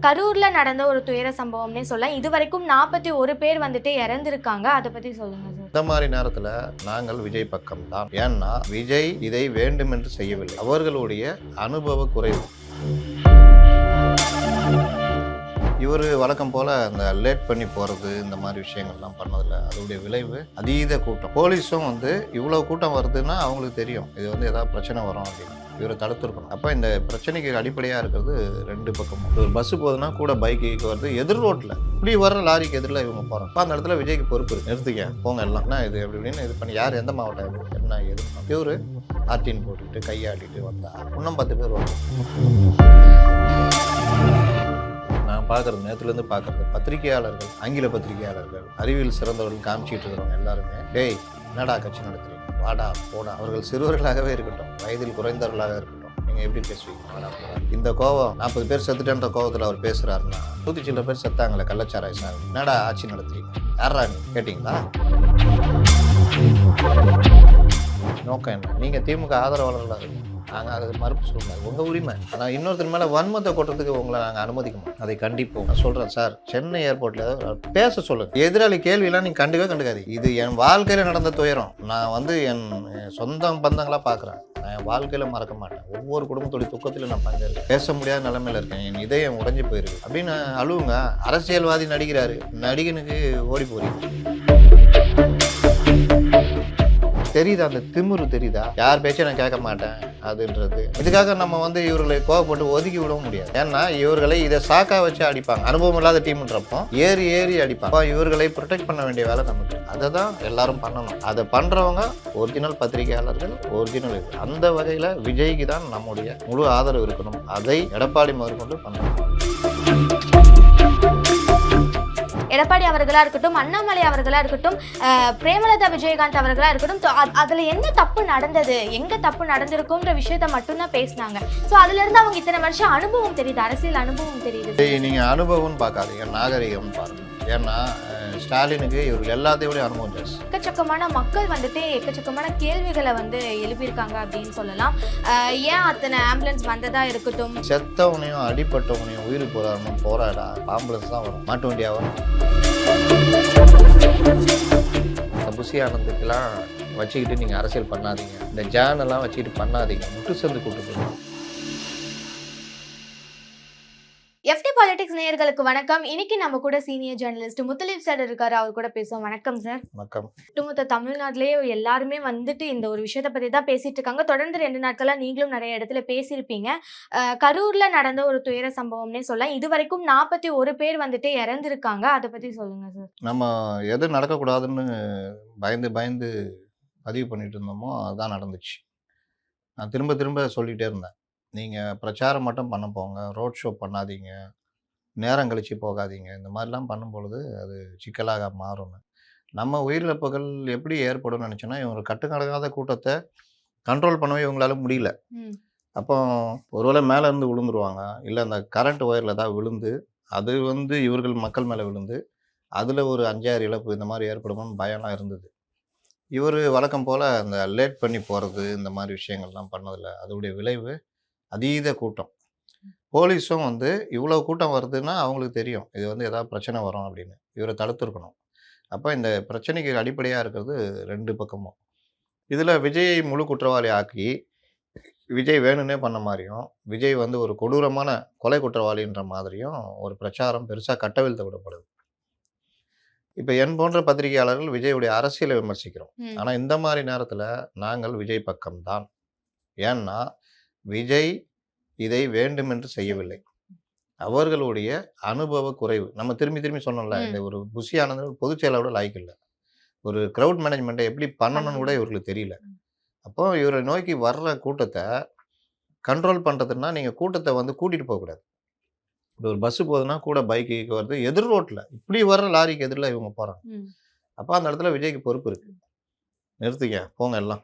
கரூர்ல நடந்த ஒரு துயர சம்பவம்னே சொல்லலாம். இதுவரைக்கும் 41 பேர் வந்துட்டு இறந்திருக்காங்க. அத பத்தி சொல்லுங்க சார். இந்த மாதிரி நேரத்தில் நாங்கள் விஜய் பக்கம் தான். ஏன்னா விஜய் இதை வேண்டும் என்று செய்யவில்லை, அவர்களுடைய அனுபவ குறைவு. இவர் வழக்கம் போல அந்த லேட் பண்ணி போகிறது இந்த மாதிரி விஷயங்கள்லாம் பண்ணதில்ல. அதோடைய விளைவு அதீத கூட்டம். போலீஸும் இவ்வளோ கூட்டம் வருதுன்னா அவங்களுக்கு தெரியும் இது ஏதாவது பிரச்சனை வரும் அப்படின்னு. இவரை தடுத்துருக்கணும். அப்போ இந்த பிரச்சனைக்கு அடிப்படையாக இருக்கிறது ரெண்டு பக்கமும். ஒரு பஸ்ஸு போகுதுன்னா கூட பைக்கு வருது, எதிர் ரோட்டில் இப்படி வர்ற லாரிக்கு எதிரில் இவங்க போகிறாங்க. அப்போ அந்த இடத்துல விஜய்க்கு பொறுப்பு இருக்குது. நிறுத்திக்க போங்க எல்லாம் இது எப்படி இப்படின்னு இது பண்ணி யார் எந்த மாவட்டம் இது என்ன எது இவர் ஆர்டின் போட்டுக்கிட்டு கையாட்டிட்டு வந்தா இன்னும் 10 பேர் வரும். நான் பார்க்குறது நேரத்துலேருந்து பார்க்குறது பத்திரிகையாளர்கள், ஆங்கில பத்திரிகையாளர்கள், அறிவியல் சிறந்தவர்கள் காமிச்சிட்டு இருக்கிறவங்க எல்லாருமே டேய் என்னடா கட்சி நடத்துறீங்க, வாடா போடா. அவர்கள் சிறுவர்களாகவே இருக்கட்டும், வயதில் குறைந்தவர்களாக இருக்கட்டும், நீங்கள் எப்படி பேசுவீங்க வாடா போடா. இந்த கோவம் 40 பேர் செத்துட்டேன்ற கோவத்தில் அவர் பேசுகிறாருன்னா 100 சில பேர் செத்தாங்களே கள்ளச்சாராய் சார், என்னடா ஆட்சி நடத்துறீங்க, யாரா நீ கேட்டிங்களா? நோக்கம் என்ன? நீங்கள் திமுக ஆதரவாளர்களாக இருக்கீங்க, நாங்கள் அதுக்கு மறுப்பு சொல்லணும், உங்கள் உரிமை. ஆனால் இன்னொருத்தர் மேலே வன்மத்தை கொட்டுறதுக்கு உங்களை நாங்கள் அனுமதிக்க மாட்டோம், அதை கண்டிப்போம். நான் சொல்கிறேன் சார், சென்னை ஏர்போர்ட்டில் ஏதாவது பேச சொல்லுங்கள். எதிராளி கேள்வியெல்லாம் நீங்கள் கண்டுக்காது. இது என் வாழ்க்கையில் நடந்த துயரம். நான் என் சொந்த பந்தங்களாக பார்க்குறேன். நான் என் வாழ்க்கையில் மறக்க மாட்டேன். ஒவ்வொரு குடும்பத்துடைய துக்கத்தில் நான் பங்கேற்கிறேன். பேச முடியாத நிலைமையில் இருக்கேன், என் இதயம் உடைஞ்சு போயிருக்கு அப்படின்னு அழுவுங்க. அரசியல்வாதி நடிக்கிறாரு, நடிகனுக்கு ஓடி போறீங்க. தெரியுதா அந்த திமிரு? தெரியுதா யார் பேச்சையும் நான் கேட்க மாட்டேன் அதுன்றது? இதுக்காக நம்ம இவர்களை கோவப்பட்டு ஒதுக்கி விட முடியாது. ஏன்னா இவர்களை இதை சாக்கா வச்சு அடிப்பாங்க. அனுபவம் இல்லாத டீம்ன்றப்போ ஏறி அடிப்பாங்க. இவர்களை ப்ரொடெக்ட் பண்ண வேண்டிய வேலை நமக்கு. அதை தான் எல்லாரும் பண்ணணும். அதை பண்றவங்க ஒரிஜினல் பத்திரிகையாளர்கள், ஒரிஜினல் இது. அந்த வகையில விஜய்க்கு தான் நம்முடைய முழு ஆதரவு இருக்கணும். அதை எடப்பாடி முதற்கொண்டு பண்ணணும். எடப்பாடி அவர்களா இருக்கட்டும், அண்ணாமலை அவர்களா இருக்கட்டும், பிரேமலதா விஜயகாந்த் அவர்களா இருக்கட்டும், அதுல என்ன தப்பு நடந்தது, எங்க தப்பு நடந்திருக்கும்ன்ற விஷயத்த மட்டும்தான் பேசினாங்க. ஸோ அதுல இருந்து அவங்க இத்தனை வருஷம் அனுபவம் தெரியுது, அரசியல் அனுபவம் தெரியுது. நீங்க அனுபவம் பார்க்காதீங்க, நாகரிகம் பாருங்க. ஏன்னா ஸ்டாலினுக்கு இவர்கள் எல்லாத்தையும் அனுபவம் ஜாஸ்தி. எக்கச்சக்கமான மக்கள் எக்கச்சக்கமான கேள்விகளை எழுப்பியிருக்காங்க அப்படின்னு சொல்லலாம். ஏன் அத்தனை ஆம்புலன்ஸ் வந்ததா இருக்கட்டும், செத்தவனையும் அடிப்பட்டவனையும் உயிர் போராடணும், போராடா ஆம்புலன்ஸ் தான் வரும், மாட்டு வண்டியா வரும். புசி ஆனந்துக்கெல்லாம் வச்சுக்கிட்டு நீங்க அரசியல் பண்ணாதீங்க, இந்த ஜானெல்லாம் வச்சுக்கிட்டு பண்ணாதீங்க, முட்டு சேர்ந்து கூட்டு போய். எஃப்டி பாலிடிக்ஸ் நேயர்களுக்கு வணக்கம். இன்னைக்கு நம்ம கூட சீனியர் ஜேர்னலிஸ்ட் முத்தலீப் சார் இருக்காரு, அவர் கூட பேசுவோம். வணக்கம் சார். வணக்கம். ஒட்டுமொத்த தமிழ்நாட்டிலேயே எல்லாருமே இந்த ஒரு விஷயத்தை பத்தி தான் பேசிட்டு இருக்காங்க. தொடர்ந்து 2 நாட்களா நீங்களும் நிறைய இடத்துல பேசியிருப்பீங்க. கரூர்ல நடந்த ஒரு துயர சம்பவம்னே சொல்லலாம். இதுவரைக்கும் 41 பேர் இறந்திருக்காங்க. அதை பத்தி சொல்லுங்க சார். நம்ம எது நடக்கக்கூடாதுன்னு பயந்து பதிவு பண்ணிட்டு இருந்தோமோ அதுதான் நடந்துச்சு. நான் திரும்ப சொல்லிகிட்டே இருந்தேன், நீங்கள் பிரச்சாரம் மட்டும் பண்ண போங்க, ரோட் ஷோ பண்ணாதீங்க, நேரம் கழித்து போகாதீங்க. இந்த மாதிரிலாம் பண்ணும்பொழுது அது சிக்கலாக மாறும்னு. நம்ம உயிரிழப்புகள் எப்படி ஏற்படும் நினச்சோன்னா, இவங்க கட்டுக்கடங்காத கூட்டத்தை கண்ட்ரோல் பண்ணவே இவங்களால முடியல. அப்போ ஒருவேளை மேலேருந்து விழுந்துருவாங்க, இல்லை அந்த கரண்ட் ஒயரில் ஏதாவது விழுந்து அது இவர்கள் மக்கள் மேலே விழுந்து அதில் ஒரு 5-6 இழப்பு இந்த மாதிரி ஏற்படுமோன்னு பயம்லாம் இருந்தது. இவர் வழக்கம் போல் அந்த லேட் பண்ணி போகிறது இந்த மாதிரி விஷயங்கள்லாம் பண்ணதில்லை. அதோடைய விளைவு அதீத கூட்டம். போலீஸும் இவ்வளோ கூட்டம் வருதுன்னா அவங்களுக்கு தெரியும் இது ஏதாவது பிரச்சனை வரும் அப்படின்னு. இவரை தடுத்துருக்கணும். அப்போ இந்த பிரச்சனைக்கு அடிப்படையாக இருக்கிறது ரெண்டு பக்கமும். இதில் விஜயை முழு குற்றவாளி ஆக்கி விஜய் வேணும்னே பண்ண மாதிரியும், விஜய் ஒரு கொடூரமான கொலை குற்றவாளின்ற மாதிரியும் ஒரு பிரச்சாரம் பெருசாக கட்டவிழ்த்து விடப்படுது. இப்போ என் போன்ற பத்திரிகையாளர்கள் விஜயுடைய அரசியலை விமர்சிக்கிறோம். ஆனால் இந்த மாதிரி நேரத்தில் நாங்கள் விஜய் பக்கம்தான். ஏன்னா விஜய் இதை வேண்டும் என்று செய்யவில்லை, அவர்களுடைய அனுபவ குறைவு. நம்ம திரும்பி சொன்னோம்ல, இந்த ஒரு புசி ஆனந்த் பொதுச் செயலாளரோட லாய்க்கு இல்லை, ஒரு க்ரௌட் மேனேஜ்மெண்ட்டை எப்படி பண்ணணும்னு கூட இவர்களுக்கு தெரியல. அப்போ இவரை நோக்கி வர்ற கூட்டத்தை கண்ட்ரோல் பண்ணுறதுன்னா நீங்கள் கூட்டத்தை கூட்டிகிட்டு போகக்கூடாது. இப்போ ஒரு பஸ்ஸு போகுதுன்னா கூட பைக்கு வருது, எதிர் ரோட்டில் இப்படி வர்ற லாரிக்கு எதிரில் இவங்க போகிறாங்க. அப்போ அந்த இடத்துல விஜய்க்கு பொறுப்பு இருக்குது. நிறுத்திக்க போங்க எல்லாம்,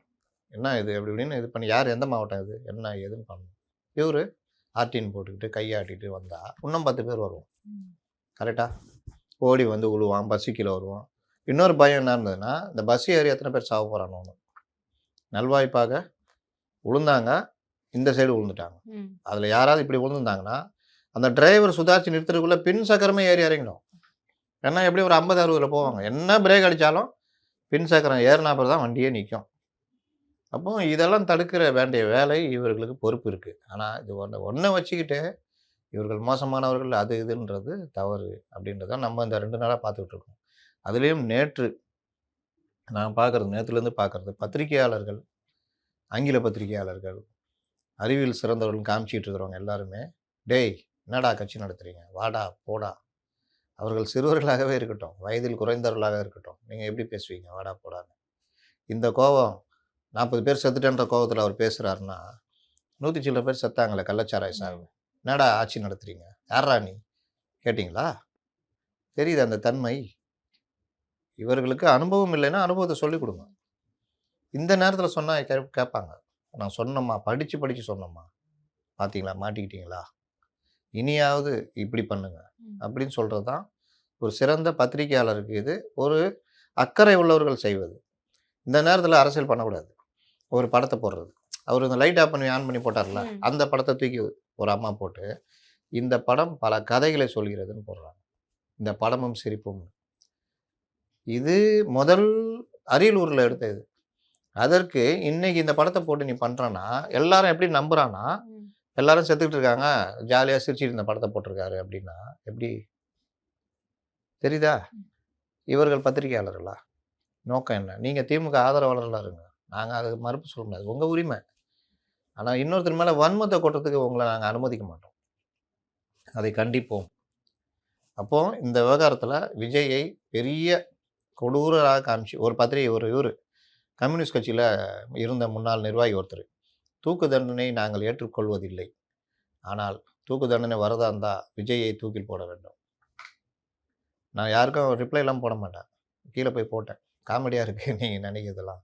என்ன இது எப்படி இப்படின்னு இது பண்ணி யார் எந்த மாவட்டம் இது என்ன ஏதுன்னு பண்ணணும். இவர் ஆர்டின் போட்டுக்கிட்டு கையாட்டிட்டு வந்தால் இன்னும் 10 பேர் வருவோம். கரெக்டாக ஓடி விழுவான், பஸ்ஸு கீழே வருவான். இன்னொரு பயம் என்ன இருந்ததுன்னா, இந்த பஸ் ஏறி எத்தனை பேர் சாவ போகிறான்னு. நல்வாய்ப்பாக விழுந்தாங்க, இந்த சைடு விழுந்துட்டாங்க. அதில் யாராவது இப்படி விழுந்துருந்தாங்கன்னா அந்த டிரைவர் சுதாரிச்சு நிறுத்துறதுக்குள்ள பின் சக்கரமே ஏறி இறங்கிடும். ஏன்னா எப்படி ஒரு 50, 60ல போவாங்க. என்ன பிரேக் அடிச்சாலும் பின் சக்கரம் ஏறினா அப்புறம் தான் வண்டியே நிக்கும். அப்போ இதெல்லாம் தடுக்கிற வேண்டிய வேலை இவர்களுக்கு பொறுப்பு இருக்கு. ஆனா இது ஒண்ண வச்சுக்கிட்டு இவர்கள் மோசமானவர்கள் அது இதுன்றது தவறு அப்படின்றத நம்ம இந்த 2 நாளா பார்த்துட்டு இருக்கோம். அதுலயும் நான் பார்க்கறது நேத்துலேருந்து பார்க்கறது பத்திரிகையாளர்கள், ஆங்கில பத்திரிகையாளர்கள், அறிவியல் சிறந்தவர்கள்னு காமிச்சிட்டு இருக்கிறவங்க எல்லாருமே, "டேய் என்னடா கட்சி நடத்துறீங்க? வாடா, போடா." அவர்கள் சிறுவர்களாகவே இருக்கட்டும், வயதில் குறைந்தவர்களாக இருக்கட்டும். நீங்க எப்படி பேசுவீங்க? வாடா, போடான்னு. இந்த கோவம் 40 பேர் செத்துட்டேன்ற கோவத்துல அவர் பேசுறாருன்னா, 100 சில்லற பேர் செத்தாங்கல்ல கள்ளச்சாராய சாவு. என்னடா ஆட்சி நடத்துறீங்க? யார்றா நீ? கேட்டீங்களா? தெரியுது அந்த தன்மை. இவர்களுக்கு அனுபவம் இல்லைன்னா, அனுபவத்த சொல்லிக் குடுங்க. இந்த நேரத்துல சொன்னா கேட்பாங்க. நான் சொன்னேம்மா, படிச்சு படிச்சு சொன்னேம்மா. பார்த்தீங்களா? மாட்டிக்கிட்டீங்களா? இனியாவது இப்படி பண்ணுங்க. அப்படின்னு சொல்றது தான் ஒரு சிறந்த பத்திரிகையாளருக்கு இது ஒரு அக்கறை உள்ளவர்கள் செய்வது. இந்த நேரத்துல அரசியல் பண்ணக்கூடாது. ஒரு படத்த போடுறது. அவரு இந்த லைட் ஆஃப் பண்ணி ஆன் பண்ணி போட்டார்ல, அந்த படத்த தூக்கி ஒரு அம்மா போட்டு, இந்த படம் பல கதைகளை சொல்கிறதுன்னு போடுறாங்க. இந்த படமும் சிரிப்பும். இது முதல் அரியலூர்ல எடுத்தது. அதற்கு இன்னைக்கு இந்த படத்த போட்டு நீ பண்றன்னா, எல்லாரும் எப்படி நம்புறான்னா, எல்லாரும் செத்துக்கிட்டு இருக்காங்க. ஜாலியா சிரிச்சுட்டு இந்த படத்த போட்டிருக்காரு அப்படின்னா, எப்படி? தெரியுதா? இவர்கள் பத்திரிகையாளர்களா? நோக்கம் என்ன? நீங்க திமுக ஆதரவாளர்களா இருங்க. நாங்க அதுக்கு மறுப்பு சொல்ல முடியாது. உங்க உரிமை. ஆனா இன்னொருத்தர் மேல வன்மத்த கொட்டுறதுக்கு உங்கள நாங்க அனுமதிக்க மாட்டோம். அதை கண்டிப்போம். அப்போ இந்த விவகாரத்துல விஜயை பெரிய கொடூரராக காமிச்சு ஒரு பத்திரிகை இவரு கம்யூனிஸ்ட் கட்சியில இருந்த முன்னாள் நிர்வாகி ஒருத்தர். தூக்கு தண்டனை நாங்கள் ஏற்றுக்கொள்வதில்லை. ஆனால் தூக்கு தண்டனை வரதா இருந்தா விஜயை தூக்கில் போட வேண்டும். நான் யாருக்கும் ரிப்ளைலாம் போட மாட்டேன். கீழ போய் போட்டேன். காமெடியா இருக்கு நீங்க நினைக்கிறதெல்லாம்.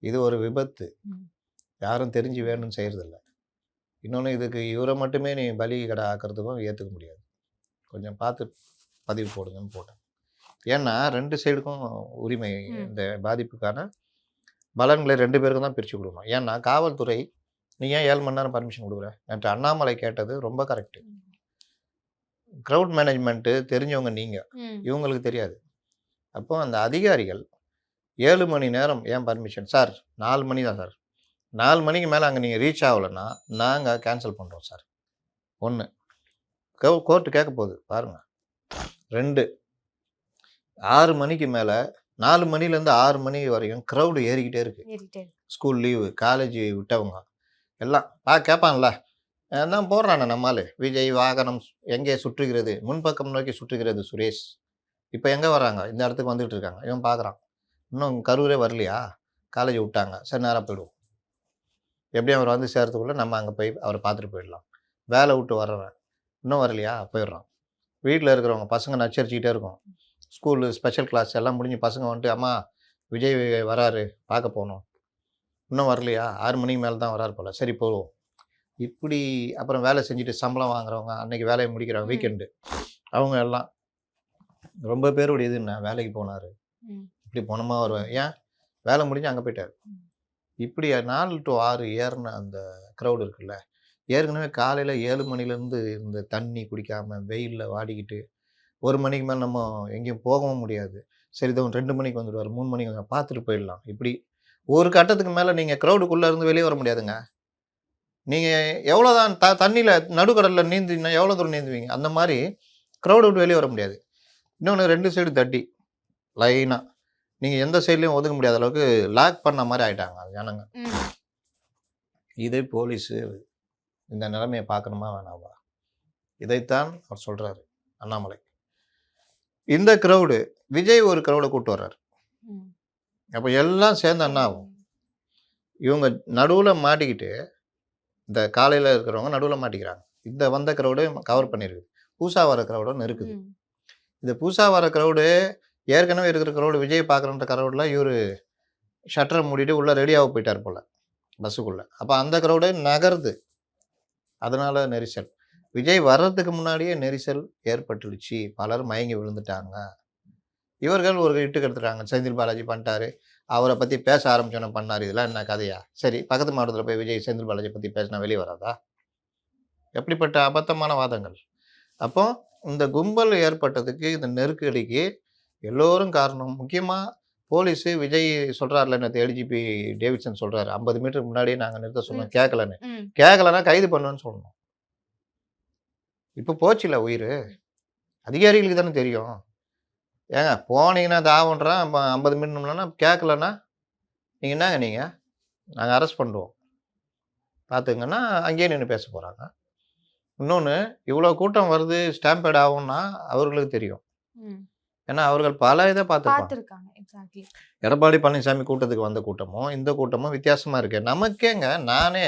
இது ஒரு விபத்து. யாரும் தெரிஞ்சு வேணும்னு செய்யறதில்ல. இன்னொன்னு இதுக்கு இவரை மட்டுமே நீ பலி கடை ஆக்கிறதுக்கும் ஏத்துக்க முடியாது. கொஞ்சம் பார்த்து பதிவு போடுங்கன்னு போட்டேன். ஏன்னா 2 சைடுக்கும் உரிமை இந்த பாதிப்புக்கான பலன்களை 2 பேருக்கும் தான் பிரிச்சு குடுக்கணும். ஏன்னா காவல்துறை நீ ஏன் 7 மணி நேரம் பர்மிஷன் குடுக்குற? நேற்று அண்ணாமலை கேட்டது ரொம்ப கரெக்ட். கிரவுட் மேனேஜ்மென்ட் தெரிஞ்சவங்க நீங்க. இவங்களுக்கு தெரியாது. அப்போ அந்த அதிகாரிகள் 7 மணி நேரம் ஏன் பர்மிஷன்? சார் 4 மணி தான் சார். 4 மணிக்கு மேல அங்க நீங்க ரீச் ஆகலன்னா, நாங்க கேன்சல் பண்றோம் சார். 1 கோர்ட் கேட்க போகுது பாருங்க. 2 6 மணிக்கு மேல 4 மணிலேருந்து 6 மணி வரையும் கிரவுடு ஏறிக்கிட்டே இருக்கு. ஸ்கூல் லீவு, காலேஜ் விட்டவங்க எல்லாம் கேட்பான்ல. தான் போடுறானே நம்மால் விஜய் வாகனம் எங்கே சுற்றுகிறது, முன்பக்கம் நோக்கி சுற்றுகிறது சுரேஷ். இப்போ எங்கே வராங்க? இந்த இடத்துக்கு வந்துட்டு இருக்காங்க. இவன் பார்க்குறான். இன்னும் கரூரே வரலையா? காலேஜ் விட்டாங்க. சரி நேராக போயிடுவோம். எப்படியும் அவர் வந்து சேர்றதுக்குள்ளே நம்ம அங்கே போய் அவரை பார்த்துட்டு போயிடலாம். வேலை விட்டு வர்றவன் இன்னும் வரலையா? போயிடுறான். வீட்டில் இருக்கிறவங்க பசங்க நச்சரிச்சுக்கிட்டே இருக்கும். ஸ்கூலு ஸ்பெஷல் கிளாஸ் எல்லாம் முடிஞ்சு பசங்க வந்துட்டு அம்மா விஜய் வராரு பார்க்க போகணும். இன்னும் வரலையா? 6 மணிக்கு மேலே தான் வராரு போல். சரி போவோம். இப்படி அப்புறம் வேலை செஞ்சுட்டு சம்பளம் வாங்குறவங்க அன்னைக்கு வேலையை முடிக்கிறவங்க வீக்கெண்டு அவங்க எல்லாம் ரொம்ப பேருடைய இது என்ன வேலைக்கு போனார், இப்படி போனோமா வருவேன். ஏன் வேலை முடிஞ்சு அங்கே போயிட்டார். இப்படி 4 to 6 ஏறின அந்த க்ரௌடு இருக்குல்ல, ஏற்கனவே காலையில் 7 மணிலேருந்து இந்த தண்ணி குடிக்காமல் வெயிலில் வாடிக்கிட்டு 1 மணிக்கு மேலே நம்ம எங்கேயும் போகவும் முடியாது. சரி இதோ 2 மணிக்கு வந்துடுவார், 3 மணிக்கு வந்து பார்த்துட்டு போயிடலாம். இப்படி ஒரு கட்டத்துக்கு மேலே நீங்கள் க்ரௌடுக்குள்ளே இருந்து வெளியே வர முடியாதுங்க. நீங்கள் எவ்வளோதான் தண்ணியில் நடுக்கடலில் நீந்தினா எவ்வளோ தூரம் நீந்துவீங்க? அந்த மாதிரி க்ரௌடு விட்டு வெளியே வர முடியாது. இன்னொன்று 2 சைடு தட்டி லைனாக நீங்கள் எந்த சைட்லையும் ஒதுக்க முடியாத அளவுக்கு லாக் பண்ண மாதிரி ஆகிட்டாங்க அது ஜனங்க. இதே போலீஸு இந்த நிலைமையை பார்க்கணுமா வேணாமா? இதைத்தான் அவர் சொல்கிறாரு அண்ணாமலை. இந்த க்ரௌடு விஜய் ஒரு க்ரௌடை கூட்டு வர்றாரு. அப்போ எல்லாம் சேர்ந்து என்ன ஆகும்? இவங்க நடுவில் மாட்டிக்கிட்டு இந்த காலையில் இருக்கிறவங்க நடுவில் மாட்டிக்கிறாங்க. இந்த வந்த க்ரௌடு கவர் பண்ணியிருக்குது. பூசா வர க்ரௌடும் இருக்குது. இந்த பூசா வர க்ரௌடு ஏற்கனவே இருக்கிற க்ரௌடு விஜய் பார்க்குறன்ற க்ரௌடில் இவர் ஷட்டரை மூடிட்டு உள்ளே ரெடியாக போயிட்டார் போல் பஸ்ஸுக்குள்ளே. அப்போ அந்த க்ரௌடு நகருது. அதனால் நெரிசல். விஜய் வர்றதுக்கு முன்னாடியே நெரிசல் ஏற்பட்டுடுச்சு. பலர் மயங்கி விழுந்துட்டாங்க. இவர்கள் ஒரு இட்டுக்கு எடுத்துட்டாங்க. செந்தில் பாலாஜி பண்ணிட்டாரு, அவரை பற்றி பேச ஆரம்பிச்சோன்னு பண்ணார். இதெல்லாம் என்ன கதையா? சரி பக்கத்து மாவட்டத்தில் போய் விஜய் செந்தில் பாலாஜி பற்றி பேசினா வெளியே வராதா? எப்படிப்பட்ட அபத்தமான வாதங்கள். அப்போ இந்த கும்பல் ஏற்பட்டதுக்கு, இந்த நெருக்கடிக்கு எல்லோரும் காரணம். முக்கியமா போலீஸு விஜய் சொல்றார்ல, நேத்து ஏடிஜிபி டேவிட்சன் சொல்றாரு, 50 மீட்டருக்கு முன்னாடியே நாங்க நிறுத்த சொன்னோம், கேட்கலன்னு. ம். கேட்கலன்னா கைது பண்ணுவேன்னு சொல்லணும். இப்ப போச்சுல்ல உயிரு. அதிகாரிகளுக்கு தானே தெரியும். ஏங்க போனீங்கன்னா தாவுன்றான், 50 மீட்டர் முன்னாடினா கேட்கலன்னா, நீங்க என்னங்க நீங்க? நாங்க அரெஸ்ட் பண்ணுவோம். பார்த்துக்கங்கன்னா, அங்கேயே நின்னு பேச போறாங்க. இன்னொன்னு, இவ்வளோ கூட்டம் வருது, ஸ்டாம்பேட் ஆகும்னா அவர்களுக்கு தெரியும். ம். ஏன்னா, அவர்கள் பல இத பார்த்துருப்பாங்க. பார்த்துருக்காங்க. எக்ஸாக்ட்லி. எடப்பாடி பழனிசாமி கூட்டத்துக்கு வந்த கூட்டமும், இந்த கூட்டமும் வித்தியாசமா இருக்கு. நமக்கேங்க நானே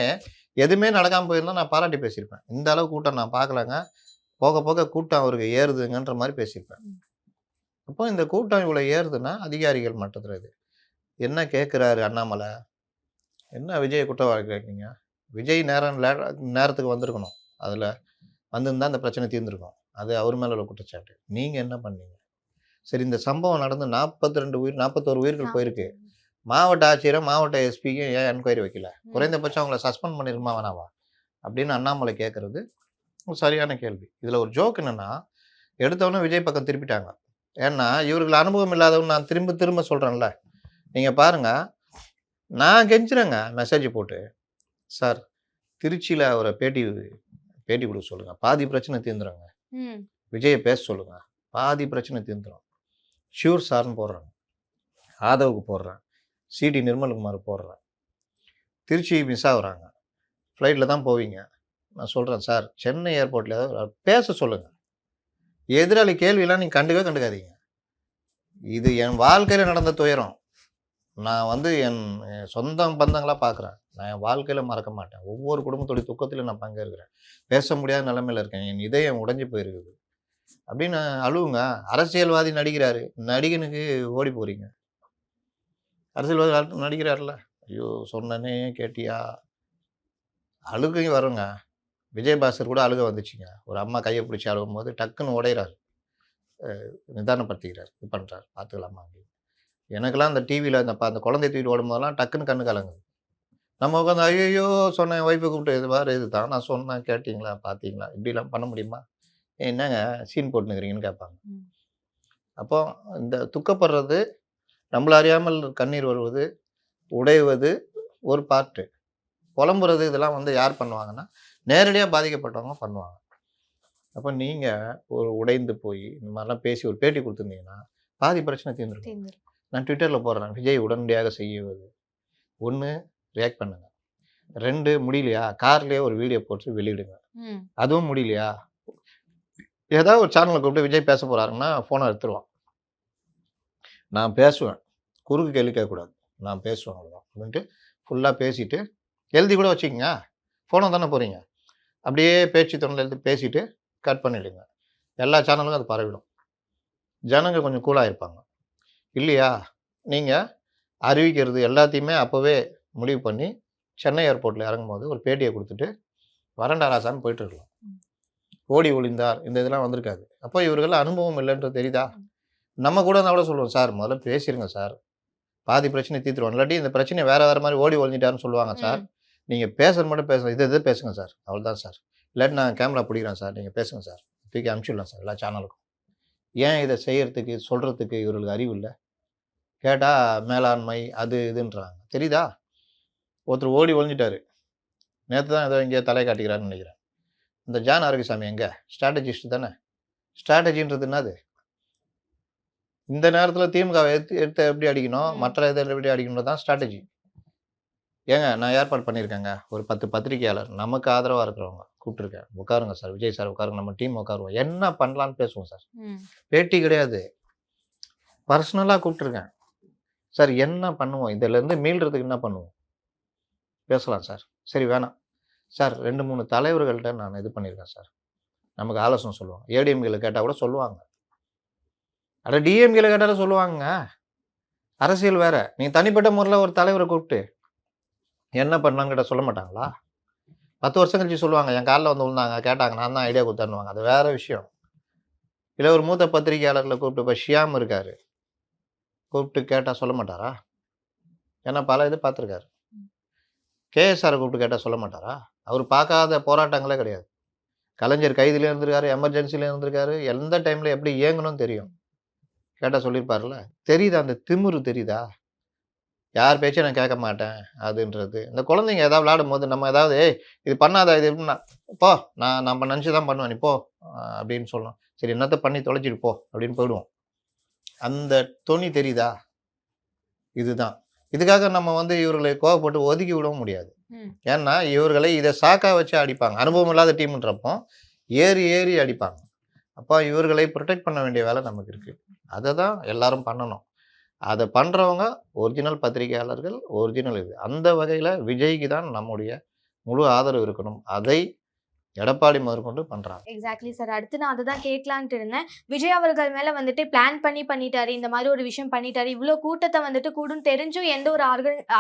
எதுவுமே நடக்காம போயிருந்தா நான் பாராட்டி பேசியிருப்பேன். இந்த அளவு கூட்டம் நான் பார்க்கலங்க. போக போக கூட்டம் அவருக்கு ஏறுதுங்கன்ற மாரி பேசியிருப்பேன். ம். அப்போ இந்த கூட்டம் இவ்வளோ ஏறுதுன்னா, அதிகாரிகள் மட்டத்துல இது. என்ன கேட்கிறாரு அண்ணாமலை? என்ன விஜய குற்றவாளி கேட்கிறீங்க? விஜய் நேரத்துக்கு வந்திருக்கணும். அதுல வந்திருந்தா அந்த பிரச்சனை தீர்ந்திருக்கும். அது அவர் மேல உள்ள குற்றச்சாட்டு. நீங்க என்ன பண்ணீங்க? சரி, இந்த சம்பவம் நடந்து 41 உயிர்கள் போயிருக்கு. மாவட்ட ஆட்சியரும், மாவட்ட எஸ்பியும் ஏன் என்கொயரி வைக்கல? குறைந்தபட்சம் அவங்கள சஸ்பெண்ட் பண்ணிருக்குமா வேணாவா? அப்படின்னு அண்ணாமலை கேட்கறது ஒரு சரியான கேள்வி. இதுல ஒரு ஜோக் என்னன்னா, எடுத்தவொடனே விஜய் பக்கம் திருப்பிட்டாங்க. ஏன்னா, இவர்கள் அனுபவம் இல்லாதவன்னு நான் திரும்ப திரும்ப சொல்றேன்ல. நீங்க பாருங்க, நான் கெஞ்சுறேங்க மெசேஜ் போட்டு. சார், திருச்சியில அவர பேட்டி குடுக்க சொல்லுங்க. பாதி பிரச்சனை தீர்ந்துருங்க. ம். விஜய பேச சொல்லுங்க. பாதி பிரச்சனை தீர்ந்துரும். ஷூர் சார்ன்னு போடுறேன். ஆதவுக்கு போடுறேன். சிடி நிர்மல்குமார் போடுறேன். திருச்சி மிஸ் ஆகுறாங்க. ஃப்ளைட்ல தான் போவீங்க. நான் சொல்றேன் சார், சென்னை ஏர்போர்ட்ல ஏதாவது பேச சொல்லுங்க. எதிராளி கேள்வியெல்லாம் நீங்க கண்டுக்காதீங்க. இது என் வாழ்க்கையில நடந்த துயரம். நான் வந்து என் சொந்த பந்தங்களா பார்க்குறேன். நான் என் வாழ்க்கையில மறக்க மாட்டேன். ஒவ்வொரு குடும்பத்துடைய துக்கத்திலும் நான் பங்கேற்கிறேன். பேச முடியாத நிலைமையில இருக்கேன். என் இதயம் உடைஞ்சு போயிருக்குது. அப்படின்னு அழுவுங்க. அரசியல்வாதி நடிக்கிறாரு. நடிகனுக்கு ஓடி போறீங்க. அரசியல்வாதி நடிக்கிறார்ல. ஐயோ! சொன்னனே கேட்டியா? அழுகையும் வருங்க. விஜயபாஸ்கர் கூட அழுகை வந்துச்சுங்க. ஒரு அம்மா கைய பிடிச்சு அழுகும்போது டக்குன்னு உடையிறாரு. நிதானப்படுத்திக்கிறாரு. இது பண்றாரு. பார்த்துக்கலாமா அப்படின்னு. எனக்கெல்லாம் அந்த டிவியில அந்த குழந்தைய தூக்கிட்டு ஓடும்போதெல்லாம் டக்குன்னு கண்ணு கலங்குது. நம்ம உட்காந்து ஐயய்யோ! சொன்னேன், என் ஒய்ஃப கூப்பிட்டு இது பாரு இதுதான் நான் சொன்னேன் கேட்டீங்களா? பார்த்தீங்களா? இப்படிலாம் பண்ண முடியுமா? என்னங்க சீன் போட்டுன்னுக்கிறீங்கன்னு கேட்பாங்க. ம். அப்போ இந்த துக்கப்படுறது, நம்மள அறியாமல் கண்ணீர் வருவது, உடைவது ஒரு பார்ட்டு. புலம்புறது இதெல்லாம் வந்து யார் பண்ணுவாங்கன்னா, நேரடியா பாதிக்கப்பட்டவங்க பண்ணுவாங்க. அப்ப நீங்க ஒரு உடைந்து போய் இந்த மாரிலாம் பேசி ஒரு பேட்டி குடுத்துருந்தீங்கன்னா, பாதி பிரச்சனை தீர்ந்திருக்கும். தீர்ந்துரும். நான் ட்விட்டர்ல போடுறேன். விஜய் உடனடியாக செய்யுவது. 1 ரியாக்ட் பண்ணுங்க. 2 முடியலையா, கார்லயே ஒரு வீடியோ போட்டு வெளியிடுங்க. ம். அதுவும் முடியலையா, ஏதாவது ஒரு சேனல்ல கூப்பிட்டு விஜய் பேச போறாருன்னா, ஃபோன எடுத்துருவான். நான் பேசுவேன். குறுக்கு கேள்வி கேட்கக்கூடாது. நான் பேசுவேன் அவ்வளோதான். அப்படின்ட்டு ஃபுல்லா பேசிட்டு, எழுதி கூட வச்சுக்கங்க. ஃபோன தானே போறீங்க. அப்படியே பேச்சு தொண்டையில எடுத்து பேசிட்டு கட் பண்ணிடுங்க. எல்லா சேனலுக்கும் அது பரவிடும். ஜனங்க கொஞ்சம் கூலா இருப்பாங்க. இல்லையா, நீங்க அறிவிக்கிறது எல்லாத்தையுமே அப்பவே முடிவு பண்ணி, சென்னை ஏர்போர்ட்ல இறங்கும்போது ஒரு பேட்டிய குடுத்துட்டு, வரேன்டா ராசான்னு போயிட்டு இருக்கலாம். ம். ஓடி ஒளிந்தார் இந்த இதெல்லாம் வந்திருக்காது. அப்போ இவர்கள் அனுபவம் இல்லைன்றது தெரியுதா? நம்ம கூட இருந்தா கூட சொல்லுவோம், சார் முதல்ல பேசிருங்க சார். பாதி பிரச்சனைய தீர்த்துருவோம். இல்லாட்டி இந்த பிரச்சனைய வேற மாரி ஓடி ஒளிஞ்சிட்டாருன்னு சொல்லுவாங்க சார். ம். நீங்க பேசுறது மட்டும் பேசுங்க. இது பேசுங்க சார். அவ்வளோதான் சார். இல்லாட்டி நான் கேமரா பிடிக்கிறேன் சார். நீங்க பேசுங்க சார். தூக்கி அனுப்பிச்சுடலாம் சார் எல்லா சேனலுக்கும். ஏன் இத செய்யறதுக்கு, சொல்றதுக்கு இவர்களுக்கு அறிவு இல்ல? கேட்டா மேலாண்மை அது இதுன்றாங்க. தெரியுதா? ஒருத்தர் ஓடி ஒளிஞ்சிட்டாரு. நேத்து தான் ஏதோ எங்கேயோ தலைய காட்டிக்கிறாருன்னு நெனைக்கிறேன். இந்த ஜான் ஆரோக்கியசாமி எங்க? ஸ்ட்ராட்டஜிஸ்ட் தானே. ஸ்ட்ராட்டஜின்றது என்னது? இந்த நேரத்தில திமுகவ எடுத்து எப்படி அடிக்கணும், ம். மற்ற இத எப்படி அடிக்கணும்ன்றது தான் ஸ்ட்ராட்டஜி. ஏங்க நான் ஏற்பாடு பண்ணியிருக்கேங்க. ஒரு 10 பத்திரிக்கையாளர் நமக்கு ஆதரவா இருக்கிறவங்க கூப்பிட்டுருக்கேன். உட்காருங்க சார். விஜய் சார் உட்காருங்க. நம்ம டீம் உட்காருவோம். என்ன பண்ணலான்னு பேசுவோம் சார். ம். பேட்டி கிடையாது. பர்சனலா கூப்பிட்டுருக்கேன். சார் என்ன பண்ணுவோம்? இதுலருந்து மீள்றதுக்கு என்ன பண்ணுவோம்? பேசலாம் சார். சரி வேணாம். சார் 2, 3 தலைவர்கள்ட்ட நான் இது பண்ணியிருக்கேன் சார். நமக்கு ஆலோசனை சொல்லுவாங்க. ஏடிஎம்கேல கேட்டா கூட சொல்லுவாங்க. அட டிஎம்கேல கேட்டாலும் சொல்லுவாங்கங்க. அரசியல் வேற. நீங்க தனிப்பட்ட முறையில ஒரு தலைவர கூப்பிட்டு என்ன பண்ணலான்னு கேட்டா சொல்ல மாட்டாங்களா? 10 வருஷம் கழிச்சு சொல்லுவாங்க. என் கால்ல வந்து விழுந்தாங்க, கேட்டாங்க. நான் தான் ஐடியா குடுத்தேன்னுவாங்க. அது வேற விஷயம். இல்ல ஒரு மூத்த பத்திரிகையாளர்கள கூப்பிட்டு இப்ப ஷியாம் இருக்காரு. கூப்பிட்டு கேட்டா சொல்ல மாட்டாரா? ஏன்னா பல இது பார்த்துருக்காரு. கேஎஸ்ஆர கூப்பிட்டு கேட்டா சொல்ல மாட்டாரா? அவரு பார்க்காத போராட்டங்களே கிடையாது. கலைஞர் கைதில இருந்திருக்காரு, எமர்ஜென்சில இருந்திருக்காரு. எந்த டைம்ல எப்படி இயங்கணும்னு தெரியும். கேட்டா சொல்லியிருப்பார்ல. தெரியுதா அந்த திமிரு தெரியுதா? யார் பேச்சையும் நான் கேட்க மாட்டேன் அதுன்றது. இந்த குழந்தைங்க ஏதாவது விளையாடும்போது நம்ம ஏதாவது "ஏய் இது பண்ணாத இது எப்படின்னா" "போ நம்ம நினச்சு தான் பண்ணுவேன் நீ போ" அப்படின்னு சொல்லணும். சரி என்னத்த பண்ணி தொலைச்சிட்டு போ அப்படின்னு போயிடுவோம். அந்த தொனி தெரியுதா? இதுதான். இதுக்காக நம்ம வந்து இவர்களை கோவப்பட்டு ஒதுக்கி விடவும் முடியாது. ம். ஏன்னா இவர்களை இத சாக்கா வச்சு அடிப்பாங்க. அனுபவம் இல்லாத டீம்ன்றப்போ ஏறி ஏறி அடிப்பாங்க. அப்ப இவர்களை புரொடெக்ட் பண்ண வேண்டிய வேலை நமக்கு இருக்கு. அத தான் எல்லாரும் பண்ணணும். அத பண்றவங்க ஒரிஜினல் பத்திரிகையாளர்கள், ஒரிஜினல் இது. அந்த வகையில விஜய்க்கு தான் நம்முடைய முழு ஆதரவு இருக்கணும். அதை எடப்பாடி முதற்கொண்டு பண்றாங்க. Exactly sir. அடுத்து நான் அததான் கேட்கலான்ட்டு இருந்தேன். விஜய் அவர்கள் மேல வந்துட்டு பிளான் பண்ணிட்டாரு. இந்த மாதிரி ஒரு விஷயம் பண்ணிட்டாரு. இவ்ளோ கூட்டத்த வந்துட்டு கூடும்னு தெரிஞ்சும் எந்த ஒரு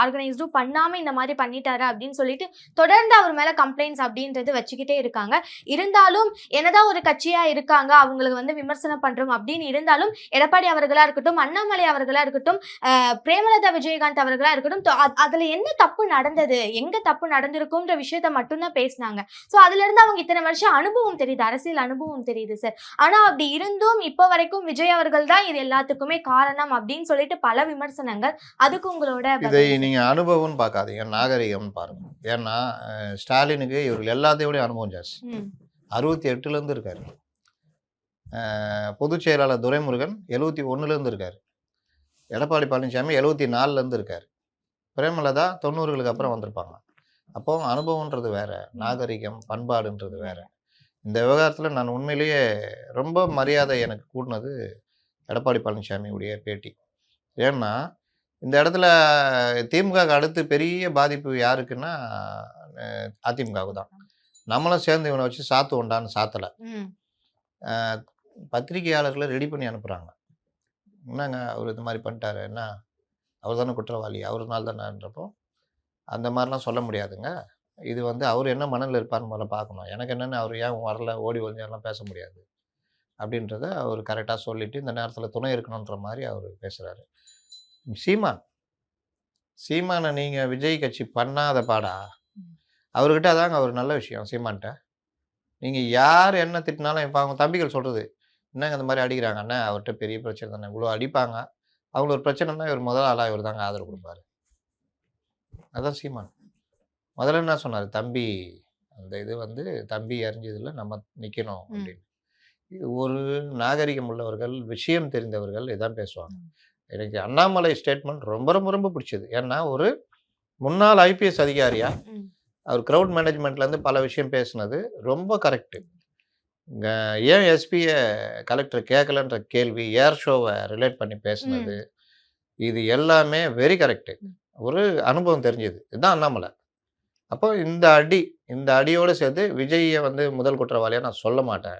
ஆர்கனைஸ்டும் பண்ணாம இந்த மாதிரி பண்ணிட்டாரு அப்படின்னு சொல்லிட்டு தொடர்ந்து அவர் மேல கம்ப்ளைண்ட்ஸ் அப்படின்றது வச்சுக்கிட்டே இருக்காங்க. இருந்தாலும் என்னதான் ஒரு கட்சியா இருக்காங்க, அவங்களுக்கு வந்து விமர்சனம் பண்றோம் அப்படின்னு இருந்தாலும் எடப்பாடி அவர்களா இருக்கட்டும், அண்ணாமலை அவர்களா இருக்கட்டும், பிரேமலதா விஜயகாந்த் அவர்களா இருக்கட்டும், அதுல என்ன தப்பு நடந்தது, எங்க தப்பு நடந்திருக்கும்ன்ற விஷயத்த மட்டும் தான் பேசினாங்க. சோ அதுல இருந்து அவங்க இத்தனை வருஷம் அனுபவம் தெரியுது, அரசியல் அனுபவம் தெரியுது சார். ஆனா அப்படி இருந்தும் இப்ப வரைக்கும் விஜய் அவர்கள் தான் இது எல்லாத்துக்குமே காரணம் அப்படின்னு சொல்லிட்டு பல விமர்சனங்கள். அதுக்கு உங்களோட இதை நீங்க அனுபவம்னு பார்க்காதீங்க, நாகரிகம்னு பாருங்க. ஏன்னா ஸ்டாலினுக்கு இவர்கள் எல்லாத்தையும் விட அனுபவம் ஜாஸ்தி. 68ல இருந்து இருக்காரு. பொதுச் செயலாளர் துரைமுருகன் 71ல இருந்து இருக்காரு. எடப்பாடி பழனிசாமி 74ல இருந்து இருக்காரு. பிரேமலதா 90களுக்கு அப்புறம் வந்திருப்பாங்க. அப்போ அனுபவம்ன்றது வேற, நாகரிகம் பண்பாடுன்றது வேற. இந்த விவகாரத்தில் நான் உண்மையிலேயே ரொம்ப மரியாதை எனக்கு கூட்டினது எடப்பாடி பழனிசாமியுடைய பேட்டி. ஏன்னா இந்த இடத்துல திமுக அடுத்து பெரிய பாதிப்பு யாருக்குன்னா அதிமுகவுக்கு தான். நம்மளும் சேர்ந்து இவனை வச்சு சாத்துவோண்டான்னு சாத்தலை. பத்திரிகையாளர்களை ரெடி பண்ணி அனுப்புகிறாங்க. என்னங்க அவர் இது மாதிரி பண்ணிட்டாரு, என்ன அவர் தானே குற்றவாளி, அவருனால தானேன்றப்போ அந்த மாதிரிலாம் சொல்ல முடியாதுங்க. இது வந்து அவர் என்ன மனநிலை இருப்பார்னு முதல்ல பார்க்கணும். எனக்கு என்னென்னு அவர் ஏன் வரல, ஓடி ஒளிஞ்சாலாம் பேச முடியாது அப்படின்றத அவர் கரெக்டாக சொல்லிவிட்டு இந்த நேரத்தில் துணை இருக்கணுன்ற மாதிரி அவர் பேசுகிறாரு. சீமானை நீங்கள் விஜய் கட்சி பண்ணாத பாடா, அவர்கிட்ட அதாங்க ஒரு நல்ல விஷயம். சீமான்ட்ட நீங்கள் யார் என்ன திட்டினாலும் இப்போ அவங்க தம்பிகள் சொல்கிறது என்னங்க இந்த மாதிரி அடிக்கிறாங்க அண்ணா, அவர்கிட்ட பெரிய பிரச்சனை தானே, இவ்வளோ அடிப்பாங்க, அவங்க ஒரு பிரச்சனைனா இவர் முதல் ஆளாக இவர் தாங்க ஆதரவு கொடுப்பாரு. அதான் சீமான். முதல்ல என்ன சொன்னார், தம்பி அந்த இது வந்து தம்பி அறிஞ்சதில்லை, நம்ம நிற்கணும் அப்படின்னு. ஒரு நாகரிகம் உள்ளவர்கள், விஷயம் தெரிந்தவர்கள் இதான் பேசுவாங்க. எனக்கு அண்ணாமலை ஸ்டேட்மெண்ட் ரொம்ப ரொம்ப ரொம்ப பிடிச்சது. ஏன்னா ஒரு முன்னாள் ஐபிஎஸ் அதிகாரியா அவர் க்ரௌட் மேனேஜ்மெண்ட்லேருந்து பல விஷயம் பேசுனது ரொம்ப கரெக்டு. ஏன் எஸ்பியை கலெக்டர் கேட்கலன்ற கேள்வி, ஏர் ஷோவை ரிலேட் பண்ணி பேசுனது, இது எல்லாமே வெரி கரெக்டு. ஒரு அனுபவம் தெரிஞ்சது. இதுதான் அண்ணாமலை. அப்போ இந்த அடியோடு சேர்த்து விஜயை வந்து முதல் குற்றவாளியாக நான் சொல்ல மாட்டேன்,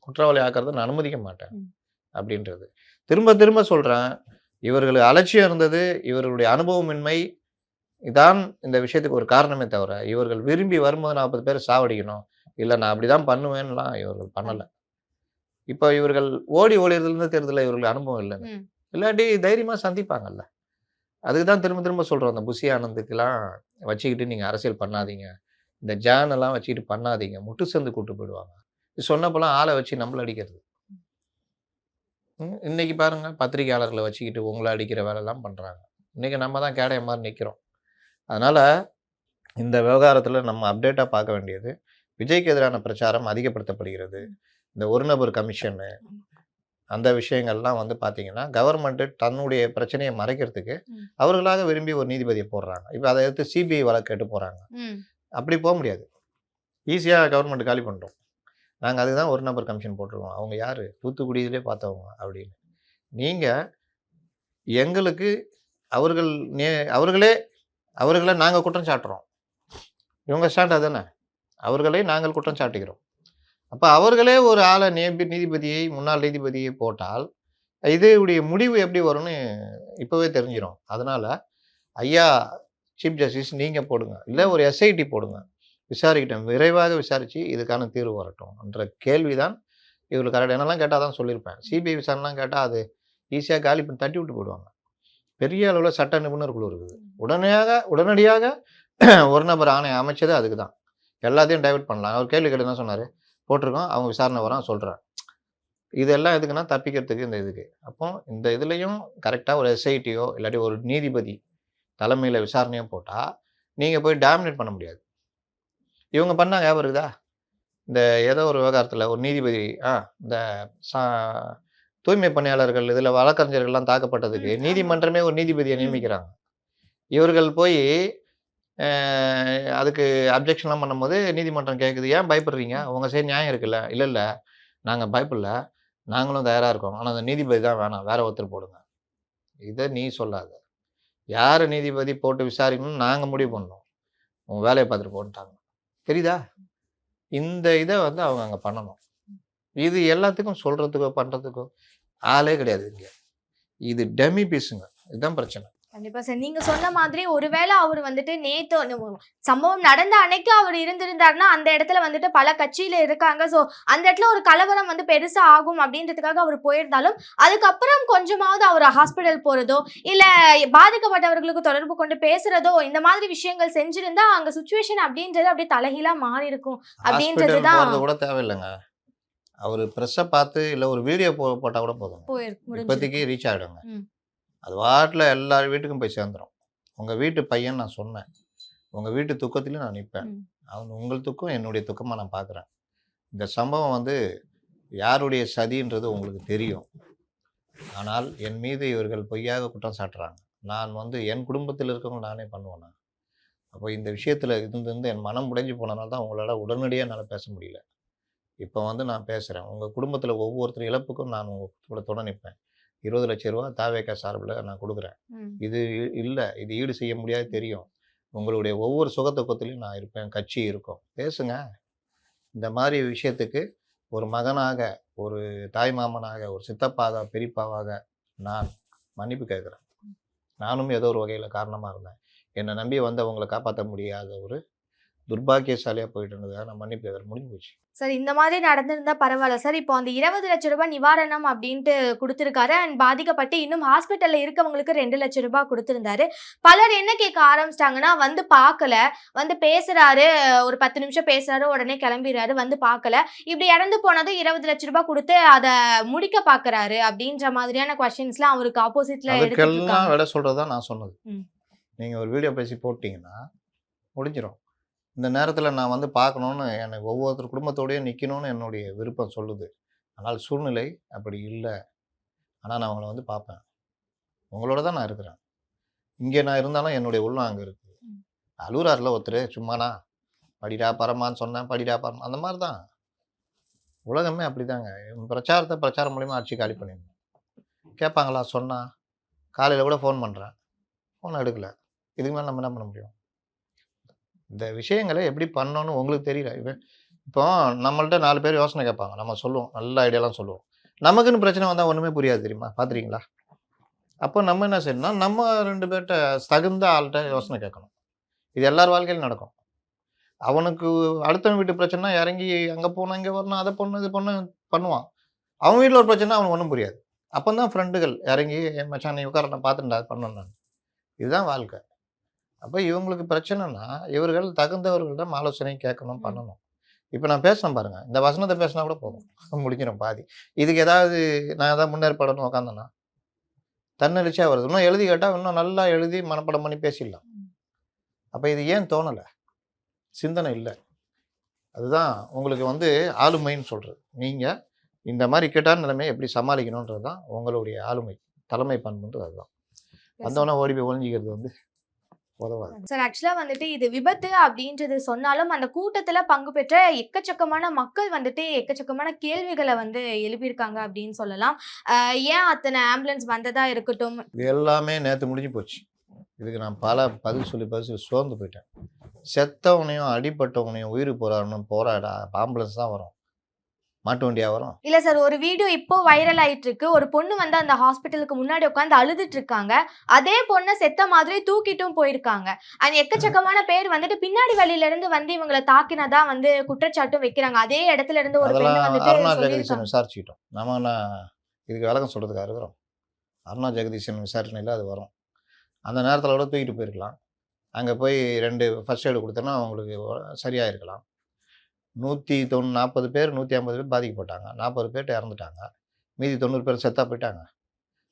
குற்றவாளி ஆக்கிறத நான் அனுமதிக்க மாட்டேன் அப்படின்றது. திரும்ப திரும்ப சொல்கிறேன், இவர்களுக்கு அலட்சியம் இருந்தது, இவர்களுடைய அனுபவமின்மை இதான் இந்த விஷயத்துக்கு ஒரு காரணமே தவிர, இவர்கள் விரும்பி வரும்போது 40 பேர் சாவடிக்கணும், இல்லை நான் அப்படி தான் பண்ணுவேன்லாம் இவர்கள் பண்ணலை. இப்போ இவர்கள் ஓடி ஒளியறதுலேருந்து தெரிதல இவர்களுக்கு அனுபவம் இல்லைன்னு, இல்லாட்டி தைரியமாக சந்திப்பாங்கல்ல. அதுக்கு தான் திரும்ப திரும்ப சொல்கிறோம், அந்த புஷி ஆனந்துக்கெல்லாம் வச்சுக்கிட்டு நீங்கள் அரசியல் பண்ணாதீங்க, இந்த ஜானெல்லாம் வச்சுக்கிட்டு பண்ணாதீங்க, முட்டு சந்து கூட்டு போயிடுவாங்க. இது சொன்னப்போலாம் ஆளை வச்சு நம்மளை அடிக்கிறது. இன்னைக்கு பாருங்க, பத்திரிகையாளர்களை வச்சுக்கிட்டு உங்களை அடிக்கிற வேலைலாம் பண்ணுறாங்க. இன்றைக்கி நம்ம தான் கேடைய மாதிரி நிற்கிறோம். அதனால் இந்த விவகாரத்தில் நம்ம அப்டேட்டாக பார்க்க வேண்டியது, விஜய்க்கு எதிரான பிரச்சாரம் அதிகப்படுத்தப்படுகிறது. இந்த ஒரு நபர் கமிஷனு அந்த விஷயங்கள்லாம் வந்து பார்த்தீங்கன்னா, கவர்மெண்ட்டு தன்னுடைய பிரச்சனையை மறைக்கிறதுக்கு அவர்களாக விரும்பி ஒரு நீதிபதியை போடுறாங்க. இப்போ அதை எடுத்து சிபிஐ வழக்கு கேட்டு போகிறாங்க. அப்படி போக முடியாது. ஈஸியாக கவர்மெண்ட் காலி பண்ணுறோம். நாங்கள் அதுக்கு தான் ஒரு நபர் கமிஷன் போட்டிருக்கோம். அவங்க யார், தூத்துக்குடியிலே பார்த்தவங்க அப்படின்னு. நீங்கள் எங்களுக்கு அவர்களை நாங்கள் குற்றம் சாட்டுறோம். இவங்க ஸ்டாண்ட் அதுதானே, அவர்களை நாங்கள் குற்றம் சாட்டுகிறோம். அப்போ அவர்களே ஒரு ஆளை நீதிபதியை, முன்னாள் நீதிபதியை போட்டால் இதோடைய முடிவு எப்படி வரும்னு இப்போவே தெரிஞ்சிடும். அதனால் ஐயா சீஃப் ஜஸ்டிஸ் நீங்கள் போடுங்க, இல்லை ஒரு எஸ்ஐடி போடுங்க, விசாரிக்கிட்டோம், விரைவாக விசாரித்து இதுக்கான தீர்வு வரட்டும் என்ற கேள்வி தான் இவங்களுக்கு கரெக்ட். என்னெல்லாம் கேட்டால் தான் சொல்லியிருப்பேன். சிபிஐ விசாரணைலாம் கேட்டால் அது ஈஸியாக காலி பண்ணி தட்டி விட்டு போயிடுவாங்க. பெரிய அளவில் சட்ட நிபுணர் குழு இருக்குது. உடனடியாக ஒரு நபர் ஆணையம் அமைச்சது அதுக்கு தான். எல்லாத்தையும் டைவர்ட் பண்ணலாம். அவர் கேள்வி கேட்டு என்ன சொன்னார், போட்டிருக்கோம். அவங்க விசாரணை வரோம் சொல்றேன். இதெல்லாம் எதுக்குன்னா தப்பிக்கிறதுக்கு இந்த இதுக்கு. அப்போ இந்த இதுலயும் கரெக்ட்டா ஒரு எஸ்ஐடியோ இல்லாட்டி ஒரு நீதிபதி தலைமையில விசாரணையோ போட்டா, நீங்க போய் டாமினேட் பண்ண முடியாது. இவங்க பண்ணாங்க ஞாபகம் இருக்குதா? இந்த ஏதோ ஒரு விவகாரத்துல ஒரு நீதிபதி இந்த ச தூய்மை பணியாளர்கள் இதுல வழக்கறிஞர்கள்லாம் தாக்கப்பட்டதுக்கு ஆமா. நீதிமன்றமே ஒரு நீதிபதிய ம். நியமிக்கிறாங்க. இவர்கள் போய் அ அதுக்கு அப்ஜெக்ஷன்லாம் பண்ணும்போது நீதிமன்றம் கேட்குது, "ஏன் பயப்படுறீங்க? உங்க சைடு நியாயம் இருக்குல்ல." "இல்ல, இல்ல. நாங்க பயப்படல. நாங்களும் தயாரா இருக்கோம். ஆனா அந்த நீதிபதி தான் வேணாம். வேற ஒருத்தர் போடுங்க." இத நீ சொல்லாத. யார நீதிபதி போட்டு விசாரிக்கணும்னு நாங்க முடிவு பண்ணோம். உன் வேலைய பார்த்துட்டு போன்ட்டாங்க. தெரியுதா? இந்த இத வந்து அவங்க அங்க பண்ணணும். இது எல்லாத்துக்கும் சொல்றதுக்கோ, பண்றதுக்கோ ஆளே கிடையாது இங்க. இது டம்மி பீஸுங்க. இதுதான் பிரச்சனை. கண்டிப்பா சார். நீங்க சொன்ன மாதிரி ஒருவேளை அவரு வந்துட்டு நேத்து சம்பவம் நடந்த அன்னைக்கு அவர் இருந்திருந்தாருன்னா, அந்த இடத்துல வந்துட்டு பல கட்சியில இருக்காங்க. ஸோ அந்த இடத்துல ஒரு கலவரம் வந்து பெருசா ஆகும் அப்படின்றதுக்காக அவர் போயிருந்தாலும், அதுக்கப்புறம் கொஞ்சமாவது அவர் ஹாஸ்பிட்டல் போறதோ, இல்ல பாதிக்கப்பட்டவர்களுக்கு தொடர்பு கொண்டு பேசுறதோ, இந்த மாதிரி விஷயங்கள் செஞ்சிருந்தா, அங்க சிச்சுவேஷன் அப்படின்றது அப்படியே தலைகீழா மாறியிருக்கும். அப்படின்றது ஹாஸ்பிட்டல் தான் போறது கூட தேவையில்லங்க. அவரு பிரஸ்ஸ பார்த்து இல்ல ஒரு வீடியோ போட்டா கூட போதுங்க. இப்போதைக்கு முடிஞ்சிருக்கும். ரீச் ஆயிடுங்க. ம். அது பாட்டுல எல்லார் வீட்டுக்கும் போய் சேர்ந்துரும். உங்க வீட்டு பையன் நான் சொன்னேன். உங்க வீட்டு துக்கத்திலயும் நான் நிப்பேன். ம். உங்கள் துக்கம் என்னுடைய துக்கமா நான் பார்க்குறேன். இந்த சம்பவம் வந்து யாருடைய சதின்றது உங்களுக்கு தெரியும். ஆனால் என் மீது இவர்கள் பொய்யாக குற்றம் சாட்டுறாங்க. நான் வந்து என் குடும்பத்தில் இருக்கவங்க நானே பண்ணுவேனா? அப்போ இந்த விஷயத்துல இருந்து என் மனம் உடைஞ்சு போனனால தான் உங்களோட உடனடியா என்னால பேச முடியல. இப்போ வந்து நான் பேசுறேன். உங்க குடும்பத்துல ஒவ்வொருத்தர் இழப்புக்கும் நான் உங்க கூட துணை நிப்பேன். ரூ. 20,00,000 தாவேகா சார்புல நான் குடுக்குறேன். ம். இது இல்ல. இது ஈடு செய்ய முடியாது தெரியும். உங்களுடைய ஒவ்வொரு சுக துக்கத்திலயும் நான் இருப்பேன். கட்சி இருக்கும். பேசுங்க. இந்த மாரி விஷயத்துக்கு ஒரு மகனாக, ஒரு தாய் மாமனாக, ஒரு சித்தப்பாக, பெரியப்பாவாக நான் மன்னிப்பு கேட்கிறேன். நானும் ஏதோ ஒரு வகையில காரணமா இருந்தேன். என்ன நம்பி வந்தவங்கள காப்பாத்த முடியாத ஒரு துர்பாக்கியசாலியா போயிட்டு இருந்ததுக்காக நான் மன்னிப்பு கேட்கிறேன். முடிஞ்சு போச்சு. சார் இந்த மாதிரி நடந்திருந்தா பரவாயில்ல சார். இப்போ அந்த ₹20,00,000 நிவாரணம் அப்படின்ட்டு குடுத்திருக்காரு. அண்ட் பாதிக்கப்பட்டு இன்னும் ஹாஸ்பிட்டல்ல இருக்கவங்களுக்கு ₹2,00,000 குடுத்திருந்தாரு. பலர் என்ன கேட்க ஆரம்பிச்சிட்டாங்கன்னா, வந்து பார்க்கல, வந்து பேசுறாரு, ஒரு 10 நிமிஷம் பேசுறாரு, உடனே கிளம்பிறாரு, வந்து பார்க்கல. இப்படி இறந்து போனதும் ₹20,00,000 குடுத்து அத முடிக்க பார்க்குறாரு அப்படின்ற மாதிரியான கொஸ்டின்ஸ்லாம் அவருக்கு ஆப்போசிட்ல எடுத்துட்டு அதுக்கெல்லாம் இருக்காங்க. விடை சொல்றது தான் நான் சொன்னது. ம். நீங்க ஒரு வீடியோ பேசி போட்டீங்கன்னா, முடிஞ்சிரும். இந்த நேரத்தில நான் வந்து பார்க்கணும்னு எனக்கு ஒவ்வொருத்தர் குடும்பத்தோடயும் நிக்கணும்னு என்னுடைய விருப்பம் சொல்லுது. ஆனால் சூழ்நிலை அப்படி இல்ல. ஆனா நான் அவங்கள வந்து பார்ப்பேன். உங்களோட தான் நான் இருக்கிறேன். இங்கே நான் இருந்தாலும் என்னுடைய உள்ளம் அங்க இருக்கு. ம். அழுவுறாருல்ல ஒருத்தரு சும்மானா, "படிடா பரமான்னு" சொன்னேன், "படிடா பரமா" அந்த மாரி தான். உலகமே அப்படிதாங்க. பிரச்சாரத்த பிரச்சாரம் மூலியமா அடிச்சு காலி பண்ணிடணும். கேட்பாங்களா சொன்னா? காலையில கூட ஃபோன் பண்றேன். ஃபோன் எடுக்கல. இதுக்கு மேல நம்ம என்ன பண்ண முடியும்? இந்த விஷயங்கள எப்படி பண்ணணும்னு உங்களுக்கு தெரியல. இப்போ நம்மள்ட்ட 4 பேர் யோசனை கேட்பாங்க. நம்ம சொல்லுவோம். நல்ல ஐடியாலாம் சொல்லுவோம். நமக்குன்னு பிரச்சனை வந்தா ஒண்ணுமே புரியாது தெரியுமா? பார்த்துருக்கீங்களா? அப்போ நம்ம என்ன செய்யணும்னா, நம்ம 2 பேர்ட்ட தகுந்த ஆள்ட்ட யோசனை கேட்கணும். இது எல்லார் வாழ்க்கையிலும் நடக்கும். அவனுக்கு அடுத்தவன் வீட்டு பிரச்சனைனா இறங்கி அங்க போணும், இங்க வரணும், அத பண்ணணும், இது பண்ணணும் பண்ணுவான். அவன் வீட்ல ஒரு பிரச்சனைனா அவனுக்கு ஒண்ணும் புரியாது. அப்பந்தான் ஃப்ரெண்டுகள் இறங்கி, "ஏய் மச்சான் நீ உட்காரு நான் பார்த்துட்டேன்டா அது பண்ணணும் நான்." இதுதான் வாழ்க்கை. அப்ப இவங்களுக்கு பிரச்சனைனா, இவர்கள் தகுந்தவர்களிடம் ஆலோசனை கேட்கணும், ம். பண்ணணும். இப்ப நான் பேசுனேன் பாருங்க. இந்த வசனத்த பேசினா கூட போதும். முடிஞ்சிரும் பாதி. இதுக்கு ஏதாவது நான் ஏதாவது முன்னேற்பாடுன்னு உட்காந்தேன்னா, தன்னெழுச்சியா வருது. இன்னும் எழுதி கேட்டா, இன்னும் நல்லா எழுதி மனப்பாடம் பண்ணி பேசிடலாம். ம். அப்ப இது ஏன் தோணல? சிந்தனை இல்ல. அதுதான் உங்களுக்கு வந்து ஆளுமைன்னு சொல்றது. நீங்க இந்த மாரி இக்கட்டான நிலைமைய எப்படி சமாளிக்கணும்ன்றது தான் உங்களுடைய ஆளுமை. தலைமை பண்புன்றது அதுதான். Yes sir. வந்தோனே ஓடி போய் ஒளிஞ்சுக்கிறது வந்து உதவாது. சார் ஆக்சுவலா வந்துட்டு இது விபத்து அப்படின்றது சொன்னாலும், அந்த கூட்டத்துல பங்கு பெற்ற எக்கச்சக்கமான மக்கள் வந்துட்டு எக்கச்சக்கமான கேள்விகள வந்து எழுப்பியிருக்காங்க அப்படின்னு சொல்லலாம். ஏன் அத்தன ஆம்புலன்ஸ் வந்ததா இருக்கட்டும். இது எல்லாமே நேத்து முடிஞ்சு போச்சு. இதுக்கு நான் பல பதில் சொல்லி சோர்ந்து போயிட்டேன். செத்தவனையும், அடிபட்டவனையும் உயிர் போராட ஆம்புலன்ஸ் தான் வரும். மாட்டு வண்டியா வரும்? இல்ல சார் ஒரு வீடியோ இப்போ வைரல் ஆயிட்டு இருக்கு. ஒரு பொண்ணு வந்து அந்த ஹாஸ்பிட்டலுக்கு முன்னாடி உட்கார்ந்து அழுதுட்டு இருக்காங்க. அதே பொண்ண செத்த மாதிரி தூக்கிட்டும் போயிருக்காங்க. அண்ட் எக்கச்சக்கமான பேர் வந்துட்டு பின்னாடி வழியில இருந்து வந்து இவங்கள தாக்கினதா வந்து குற்றச்சாட்டும் வைக்கிறாங்க. அதே இடத்துல இருந்து ஒரு பெண்ணு அதெல்லாம் வந்துட்டு அருணா ஜெகதீசன் சொல்லியிருக்காங்க. விசாரிச்சுக்கிட்டோம். நம்ம என்ன இதுக்கு விளக்கம் சொல்றதுக்கா இருக்கிறோம்? அருணா ஜெகதீசன் விசாரணையில அது வரும். அந்த நேரத்தில கூட தூக்கிட்டு போயிருக்கலாம். அங்க போய் 2 ஃபர்ஸ்ட் எய்டு குடுத்தோன்னா அவங்களுக்கு சரியாயிருக்கலாம். 140 பேர் 150 பேர் பாதிக்கப்பட்டாங்க. 40 பேர்ட்ட இறந்துட்டாங்க. மீதி 90 பேர் செத்தா போயிட்டாங்க.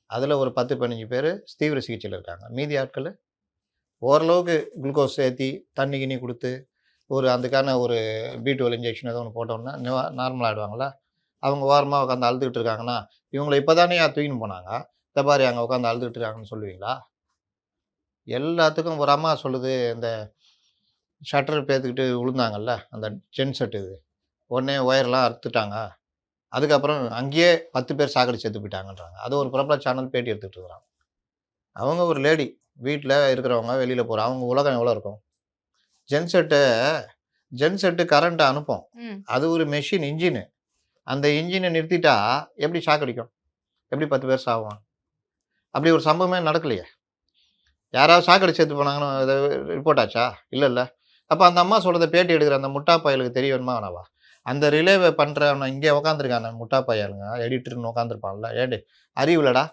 அதில் ஒரு 10 15 பேர் தீவிர சிகிச்சையில் இருக்காங்க. மீதி ஆட்கள் ஓரளவுக்கு குளுக்கோஸ் ஏற்றி தண்ணி கிண்ணி கொடுத்து அதுக்கான ஒரு B12 இன்ஜெக்ஷன் ஏதோ ஒன்று போட்டோம்னா நார்மல் ஆகிடுவாங்களா? அவங்க ஓரமாக உட்காந்து அழுதுகிட்டு இருக்காங்கன்னா, இவங்களை இப்போ தானே தூக்கின்னு போனாங்க, இந்த மாதிரி அங்கே உட்காந்து அழுதுகிட்டு இருக்காங்கன்னு சொல்லுவீங்களா? எல்லாத்துக்கும் ஒரு அம்மா சொல்லுது, இந்த ஷட்டர் பேத்துக்கிட்டு விழுந்தாங்கல்ல, அந்த ஜென்செட் இது உடனே ஒயர்லாம் அறுத்துட்டாங்க, அதுக்கப்புறம் அங்கேயே 10 பேர் சாக்கடை செத்து போயிட்டாங்கன்றாங்க. அது ஒரு பிரபல சேனல் பேட்டி எடுத்துகிட்டு இருக்கிறாங்க. அவங்க ஒரு லேடி, வீட்டில் இருக்கிறவங்க வெளியில் போகிறாங்க. அவங்க உலகம் எவ்வளோ இருக்கும்? ஜென்செட்டு கரண்ட்டை அனுப்பும். அது ஒரு மெஷின் இன்ஜினு. அந்த இன்ஜினை நிறுத்திட்டா எப்படி ஷாக் அடிக்கும்? எப்படி 10 பேர் சாவான்? அப்படி ஒரு சம்பவமே நடக்கலையே. யாராவது ஷாக் அடிச்சு செத்து போனாங்கன்னு அதை ரிப்போர்ட் ஆச்சா? இல்லைல்ல. அப்போ அந்த அம்மா சொல்கிறத பேட்டி எடுக்கிற அந்த முட்டா பயலுக்கு தெரிய வேணுமா வேணாவா? அந்த ரிலேவை பண்ணுறவன இங்கே உட்காந்துருக்கான் அந்த முட்டா பையலுங்க, எடிட்டர்னு உட்காந்துருப்பான்ல, ஏண்டி அறிவுலடா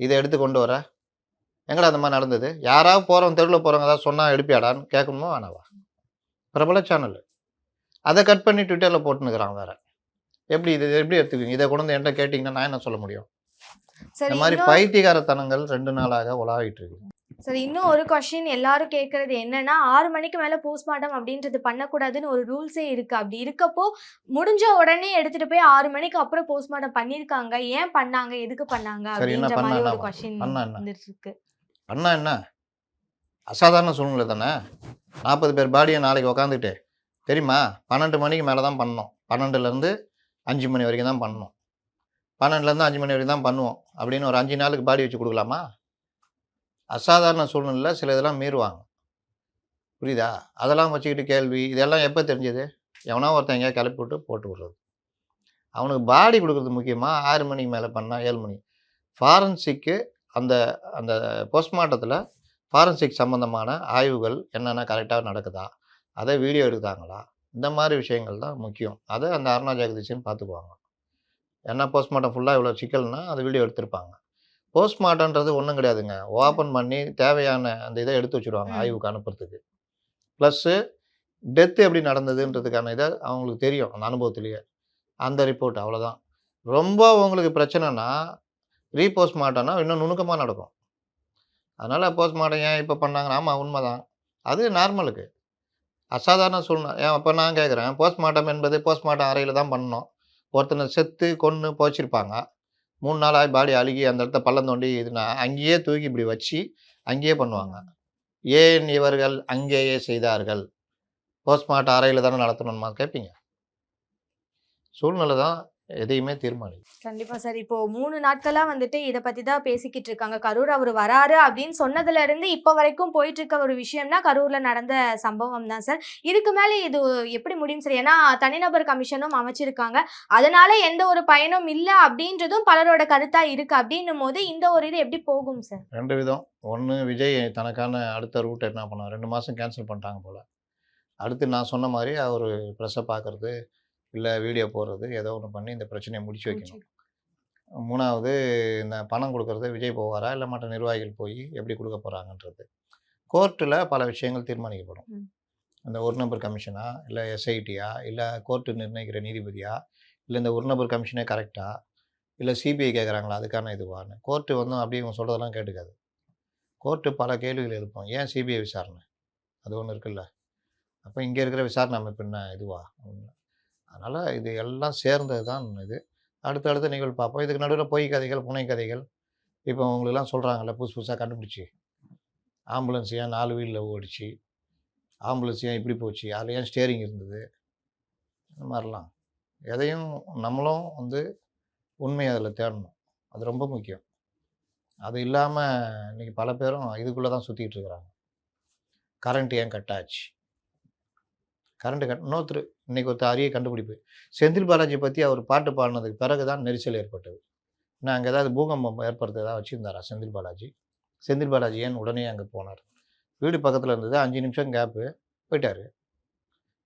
இதை எடுத்து கொண்டு வர? எங்கடா அந்த மாதிரி நடந்தது? யாராவது போகிறவங்க தெருவில் போகிறவங்க ஏதாவது சொன்னால் எடுப்பியாடான்னு கேட்கணுமா வேணாவா? பிரபல சேனல் அதை கட் பண்ணி ட்விட்டரில் போட்டுன்னுக்கிறான் வேற. எப்படி எப்படி எடுத்துக்குவீங்க? இதை கொண்டு வந்து என்கிட்ட கேட்டிங்கன்னா நான் என்ன சொல்ல முடியும்? இந்த மாதிரி பைத்தியகாரத்தனங்கள் 2 நாளாக உலாவிட்டு இருக்கு. சரி, இன்னும் ஒரு கொஸ்டின் எல்லாரும் கேட்கறது என்னன்னா, 6 மணிக்கு மேல போஸ்ட்மார்ட்டம் அப்படின்றது பண்ணக்கூடாதுன்னு ஒரு ரூல்ஸே இருக்கு. அப்படி இருக்கப்போ முடிஞ்ச உடனே எடுத்துட்டு போய் 6 மணிக்கு அப்புறம் போஸ்ட்மார்ட்டம் பண்ணிருக்காங்க. ஏன் பண்ணாங்க? எதுக்கு பண்ணாங்க? அப்படின்ற மாதிரி ஒரு கொஸ்டின் வந்துட்டு இருக்கு. அண்ணா என்ன அசாதாரண சூழ்நிலை தானே. 40 பேர் பாடியை நாளைக்கு உக்காந்துட்டு தெரியுமா 12 மணிக்கு மேலே தான் பண்ணணும். 12லேருந்து 5 மணி வரைக்கும் தான் பண்ணணும். 12லேருந்து 5 மணி வரைக்கும் தான் பண்ணுவோம் அப்படின்னு ஒரு 5 நாளுக்கு பாடி வச்சு கொடுக்கலாமா? அசாதாரண சூழ்நிலையில் சில இதெல்லாம் மீறுவாங்க. புரியுதா? அதெல்லாம் வச்சுக்கிட்டு கேள்வி இதெல்லாம் எப்போ தெரிஞ்சது? எவனா ஒருத்தன் எங்கேயா கிளப்பி விட்டு போட்டு விடுறது. அவனுக்கு பாடி கொடுக்குறது முக்கியமாக 6 மணிக்கு மேலே பண்ணால் 7 மணி. ஃபாரன்சிக்கு அந்த அந்த போஸ்ட்மார்ட்டத்தில் ஃபாரன்சிக் சம்மந்தமான ஆய்வுகள் என்னென்ன கரெக்டாக நடக்குதா, அதை வீடியோ எடுத்தாங்களா, இந்த மாதிரி விஷயங்கள் தான் முக்கியம். அதை அந்த அருணா ஜெகதீஷன் பார்த்துக்குவாங்க. ஏன்னா போஸ்ட்மார்ட்டம் ஃபுல்லாக இவ்வளோ சிக்கல்னா அது வீடியோ எடுத்திருப்பாங்க. போஸ்ட்மார்ட்டம்ன்றது ஒன்றும் கிடையாதுங்க. ஓப்பன் பண்ணி தேவையான அந்த இதை எடுத்து வச்சுருவாங்க ஆய்வுக்கு அனுப்புறதுக்கு. ப்ளஸ்ஸு டெத்து எப்படி நடந்ததுன்றதுக்கான இதை அவங்களுக்கு தெரியும் அந்த அனுபவத்திலேயே. அந்த ரிப்போர்ட் அவ்வளோதான். ரொம்ப உங்களுக்கு பிரச்சனைனா ரீபோஸ்ட்மார்ட்டம்னா இன்னும் நுணுக்கமாக நடக்கும். அதனால் போஸ்ட்மார்ட்டம் ஏன் இப்போ பண்ணாங்கன்னா, ஆமாம் உண்மைதான். அது நார்மலுக்கு அசாதாரண சூழ்நிலை. ஏன் அப்போ நான் கேட்குறேன், போஸ்ட்மார்ட்டம் என்பது போஸ்ட்மார்ட்டம் அறையில் தான் பண்ணணும். ஒருத்தனை செத்து கொன்று போச்சிருப்பாங்க. 3 நாள் ஆகி பாடி அழுகி அந்த இடத்த பள்ளம் தோண்டி இதுனா அங்கேயே தூக்கி இப்படி வச்சு அங்கேயே பண்ணுவாங்க. ஏன் இவர்கள் அங்கேயே செய்தார்கள்? போஸ்ட்மார்ட்டம் அறையில் தானே நடத்தணுமா கேட்பீங்க? சூழ்நிலை தான் எதையுமே தீர்மானிக்கும். கண்டிப்பா சார். இப்போ 3 நாட்களா வந்துட்டு இத பத்தி தான் பேசிக்கிட்டு இருக்காங்க. கரூர் அவரு வராரு அப்படின்னு சொன்னதுல இருந்து இப்ப வரைக்கும் போயிட்டு இருக்க ஒரு விஷயம்னா கரூர்ல நடந்த சம்பவம் தான் சார். இதுக்கு மேல இது எப்படி முடியும் சார்? ஏன்னா தனிநபர் கமிஷனும் அமைச்சிருக்காங்க. அதனால எந்த ஒரு பயனும் இல்ல அப்படின்றதும் பலரோட கருத்தா இருக்கு. அப்படின்னும் போது இந்த ஒரு இது எப்படி போகும் சார்? 2 விதம். ஒன்று, விஜய் தனக்கான அடுத்த ரூட் என்ன பண்ணார்? 2 மாதம் கேன்சல் பண்ணிட்டாங்க போல். அடுத்து நான் சொன்ன மாதிரி அவர் ப்ரெஸ்ஸை பார்க்குறது, இல்லை வீடியோ போடுறது, ஏதோ ஒன்று பண்ணி இந்த பிரச்சனையை முடிச்சு வைக்கணும். 3வது, இந்த பணம் கொடுக்கறது விஜய் போவாரா, இல்லை மற்ற நிர்வாகிகள் போய் எப்படி கொடுக்க போகிறாங்கன்றது. கோர்ட்டில் பல விஷயங்கள் தீர்மானிக்கப்படும். இந்த ஒரு நபர் கமிஷனா, இல்லை எஸ்ஐடியா, இல்லை கோர்ட்டு நிர்ணயிக்கிற நீதிபதியா, இல்லை இந்த ஒரு நபர் கமிஷனே கரெக்டா, இல்லை சிபிஐ கேட்குறாங்களா அதுக்கான இதுவான்னு. கோர்ட்டு அப்படியே இவங்க சொல்கிறதெல்லாம் கேட்டுக்காது. கோர்ட்டு பல கேள்விகள் எழுப்போம். ஏன் சிபிஐ விசாரணை? அது ஒன்று இருக்குல்ல. அப்போ இங்கே இருக்கிற விசாரணை அமைப்பு என்ன இதுவா? அதனால் இது எல்லாம் சேர்ந்தது தான் இது. அடுத்தடுத்த நிகழ்வு பார்ப்போம். இதுக்கு நடுவில் பொய் கதைகள், புனை கதைகள் இப்போ உங்களுக்கெல்லாம் சொல்கிறாங்கல்ல, புதுசு புதுசாக கண்டுபிடிச்சி. ஆம்புலன்ஸ் ஏன் 4 வீலில் ஓடிச்சு, ஆம்புலன்ஸ் ஏன் இப்படி போச்சு, அதில் ஏன் ஸ்டேரிங் இருந்தது, இந்த மாதிரிலாம் எதையும் நம்மளும் உண்மையை அதில் தேடணும். அது ரொம்ப முக்கியம். அது இல்லாமல் இன்றைக்கி பல பேரும் இதுக்குள்ளே தான் சுற்றிக்கிட்டு இருக்கிறாங்க. கரண்ட் ஏன் கட் ஆச்சு, கரண்ட் இன்னொருத்தர் இன்றைக்கி ஒருத்தர் அரிய கண்டுபிடிப்பு. செந்தில் பாலாஜி பற்றி அவர் பாட்டு பாடினதுக்கு பிறகு தான் நெரிசல் ஏற்பட்டது. நான் அங்கே ஏதாவது பூகம்பம் ஏற்படுத்த ஏதாவது வச்சுருந்தாரா செந்தில் பாலாஜி? செந்தில் பாலாஜி ஏன் உடனே அங்கே போனார்? வீடு பக்கத்தில் இருந்தது, 5 நிமிஷம் கேப்பு, போயிட்டார்.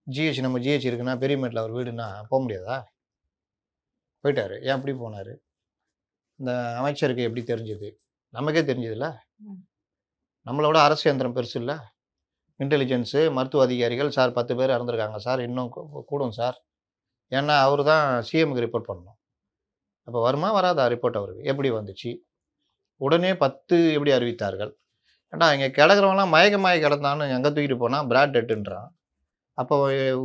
ஜிஹெச் நம்ம ஜிஹெச் இருக்குன்னா பெரியமேட்டில் அவர் வீடுன்னா போக முடியாதா? போயிட்டார். ஏன் அப்படி போனார்? இந்த அமைச்சருக்கு எப்படி தெரிஞ்சது? நமக்கே தெரிஞ்சதில்ல. நம்மளோட அரசு இயந்திரம் பெருசு இல்லை. இன்டெலிஜென்ஸு, மருத்துவ அதிகாரிகள், சார் 10 பேர் இறந்துருக்காங்க சார், இன்னும் கூடும் சார். ஏன்னா அவரு தான் சிஎம்க்கு ரிப்போர்ட் பண்ணணும். அப்போ வருமா வராதா ரிப்போர்ட் அவருக்கு? எப்படி வந்துச்சு? உடனே 10 எப்படி அறிவித்தார்கள்? ஏன்டா இங்கே கிடக்கிறவன்லாம் மயக்கமாகி கிடந்தான்னு எங்கே தூக்கிட்டு போனா பிராட் டெட்டுன்றான். அப்போ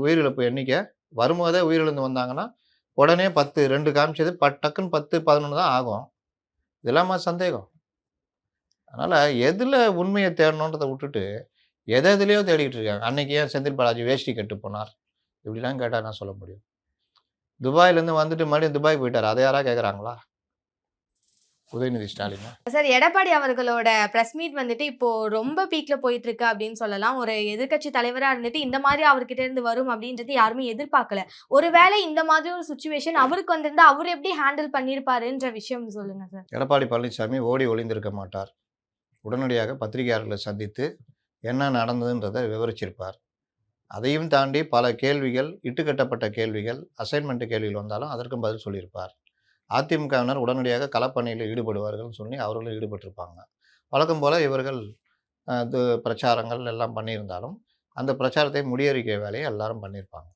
உயிரிழப்பு எண்ணிக்கை வரும்போதே உயிரிழந்து வந்தாங்கன்னா, உடனே 10 2 காமிச்சது டக்குன்னு 10, 11 தான் ஆகும். இதெல்லாமா சந்தேகம்? அதனால எதுல உண்மைய தேடணுன்றத விட்டுட்டு, எதுலயோ தேடிட்டு இருக்காங்க. அன்னைக்கு ஏன் செந்தில் பாலாஜி வேஷ்டி கட்டு போனார்? இப்படிலாம் கேட்டா என்ன சொல்ல முடியும்? துபாயிலேருந்து வந்துட்டு மறுபடியும் துபாய் போயிட்டாரு. அத யாராவது கேட்குறாங்களா? உதயநிதி ஸ்டாலினா? சார் எடப்பாடி அவர்களோட பிரஸ் மீட் வந்துட்டு இப்போ ரொம்ப பீக்ல போயிட்டு இருக்கு அப்படின்னு சொல்லலாம். ஒரு எதிர்க்கட்சி தலைவரா இருந்துட்டு இந்த மாதிரி அவர்கிட்ட இருந்து வரும் அப்படின்றது யாருமே எதிர்பார்க்கல. ஒருவேளை இந்த மாதிரி ஒரு சுச்சுவேஷன் அவருக்கு வந்திருந்தா அவர் எப்படி ஹேண்டில் பண்ணியிருப்பாருன்ற விஷயம் சொல்லுங்க சார். எடப்பாடி பழனிசாமி ஓடி ஒளிந்திருக்க மாட்டார். உடனடியாக பத்திரிகையாளர்களை சந்தித்து என்ன நடந்ததுன்றதை விவரிச்சிருப்பார். அதையும் தாண்டி பல கேள்விகள், இட்டுக்கட்டப்பட்ட கேள்விகள், அசைன்மெண்ட் கேள்விகள் வந்தாலும் அதற்கும் பதில் சொல்லியிருப்பார். அதிமுகவினர் உடனடியாக களப்பணியில் ஈடுபடுவார்கள்னு சொல்லி அவர்களும் ஈடுபட்டிருப்பாங்க. வழக்கம் போல இவர்கள் பிரச்சாரங்கள் எல்லாம் பண்ணியிருந்தாலும் அந்த பிரச்சாரத்தை முறியடிக்கிற வேலையை எல்லாரும் பண்ணியிருப்பாங்க.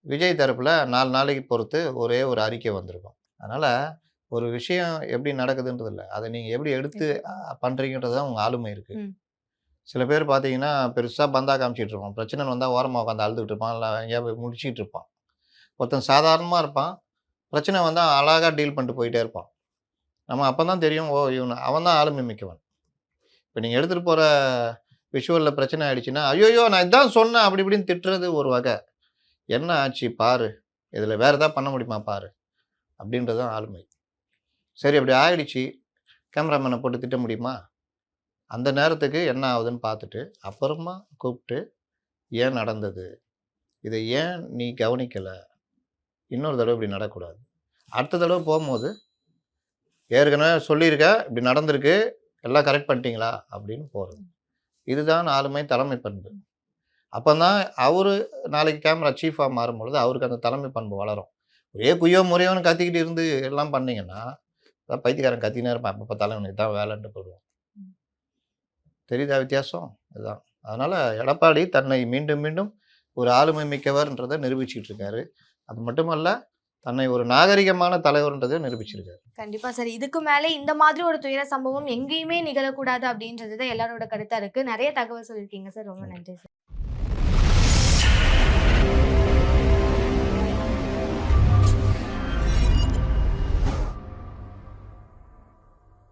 விஜய் தரப்பில் 4 நாளைக்கு பொறுத்து ஒரே ஒரு அறிக்கை வந்திருக்கும். அதனால் ஒரு விஷயம் எப்படி நடக்குதுன்றது இல்லை, அதை நீங்கள் எப்படி எடுத்து பண்ணுறீங்கன்றது தான் உங்கள் ஆளுமை இருக்குது. சில பேர் பார்த்தீங்கன்னா பெருசாக பந்தா காமிச்சிட்டு இருப்பான். பிரச்சனை வந்தால் ஓரமாக உட்காந்து அழுதுகிட்டு இருப்பான், இல்லை எங்கேயாவது முடிச்சிட்டு இருப்பான். ஒருத்தன் சாதாரணமாக இருப்பான், பிரச்சனை வந்தால் அழகாக டீல் பண்ணிட்டு போயிட்டே இருப்பான். நம்ம அப்போ தான் தெரியும், ஓ அவன் தான் ஆளுமை மிக்கவன். இப்போ நீங்கள் எடுத்துகிட்டு போகிற விஷுவலில் பிரச்சனை ஆகிடுச்சின்னா, ஐயோயோ நான் இதான் சொன்னேன் அப்படி இப்படின்னு திட்டுறது ஒரு வகை. என்ன ஆச்சு பாரு, இதில் வேறு எதாவது பண்ண முடியுமா பாரு, அப்படின்றது தான் ஆளுமை. சரி அப்படி ஆகிடுச்சு, கேமராமேனை போட்டு திட்ட முடியுமா? அந்த நேரத்துக்கு என்ன ஆகுதுன்னு பார்த்துட்டு அப்புறமா கூப்பிட்டு ஏன் நடந்தது, இதை ஏன் நீ கவனிக்கலை, இன்னொரு தடவை இப்படி நடக்கக்கூடாது, அடுத்த தடவை போகும்போது ஏற்கனவே சொல்லியிருக்க இப்படி நடந்திருக்கு, எல்லாம் கரெக்ட் பண்ணிட்டீங்களா அப்படின்னு போகிறது. இதுதான் ஆளுமை, தலைமை பண்பு. அப்போ தான் அவரு நாளைக்கு கேமரா சீஃபாக மாறும்பொழுது அவருக்கு அந்த தலைமை பண்பு வளரும். ஒரே குய்யோ முறையோன்னு கத்திக்கிட்டு இருந்து எல்லாம் பண்ணிங்கன்னா அதான் பைத்தியக்காரன் கத்தினே இருப்பான், அப்போ தலைவனுக்கு தான் வேலைன்ட்டு போடுவோம். தெரியுதா வித்தியாசம்? இதுதான். அதனால் எடப்பாடி தன்னை மீண்டும் மீண்டும் ஒரு ஆளுமை மிக்கவர்ன்றதை நிரூபிச்சுட்டு இருக்காரு. அது மட்டுமல்ல, தன்னை ஒரு நாகரிகமான தலைவர்ன்றதை நிரூபிச்சிருக்காரு. கண்டிப்பா சார். இதுக்கு மேலே இந்த மாதிரி ஒரு துயர சம்பவம் எங்கேயுமே நிகழக்கூடாது அப்படின்றது தான் எல்லாரோட கருத்தா இருக்கு. நிறைய தகவல் சொல்லியிருக்கீங்க சார். ரொம்ப நன்றி சார்.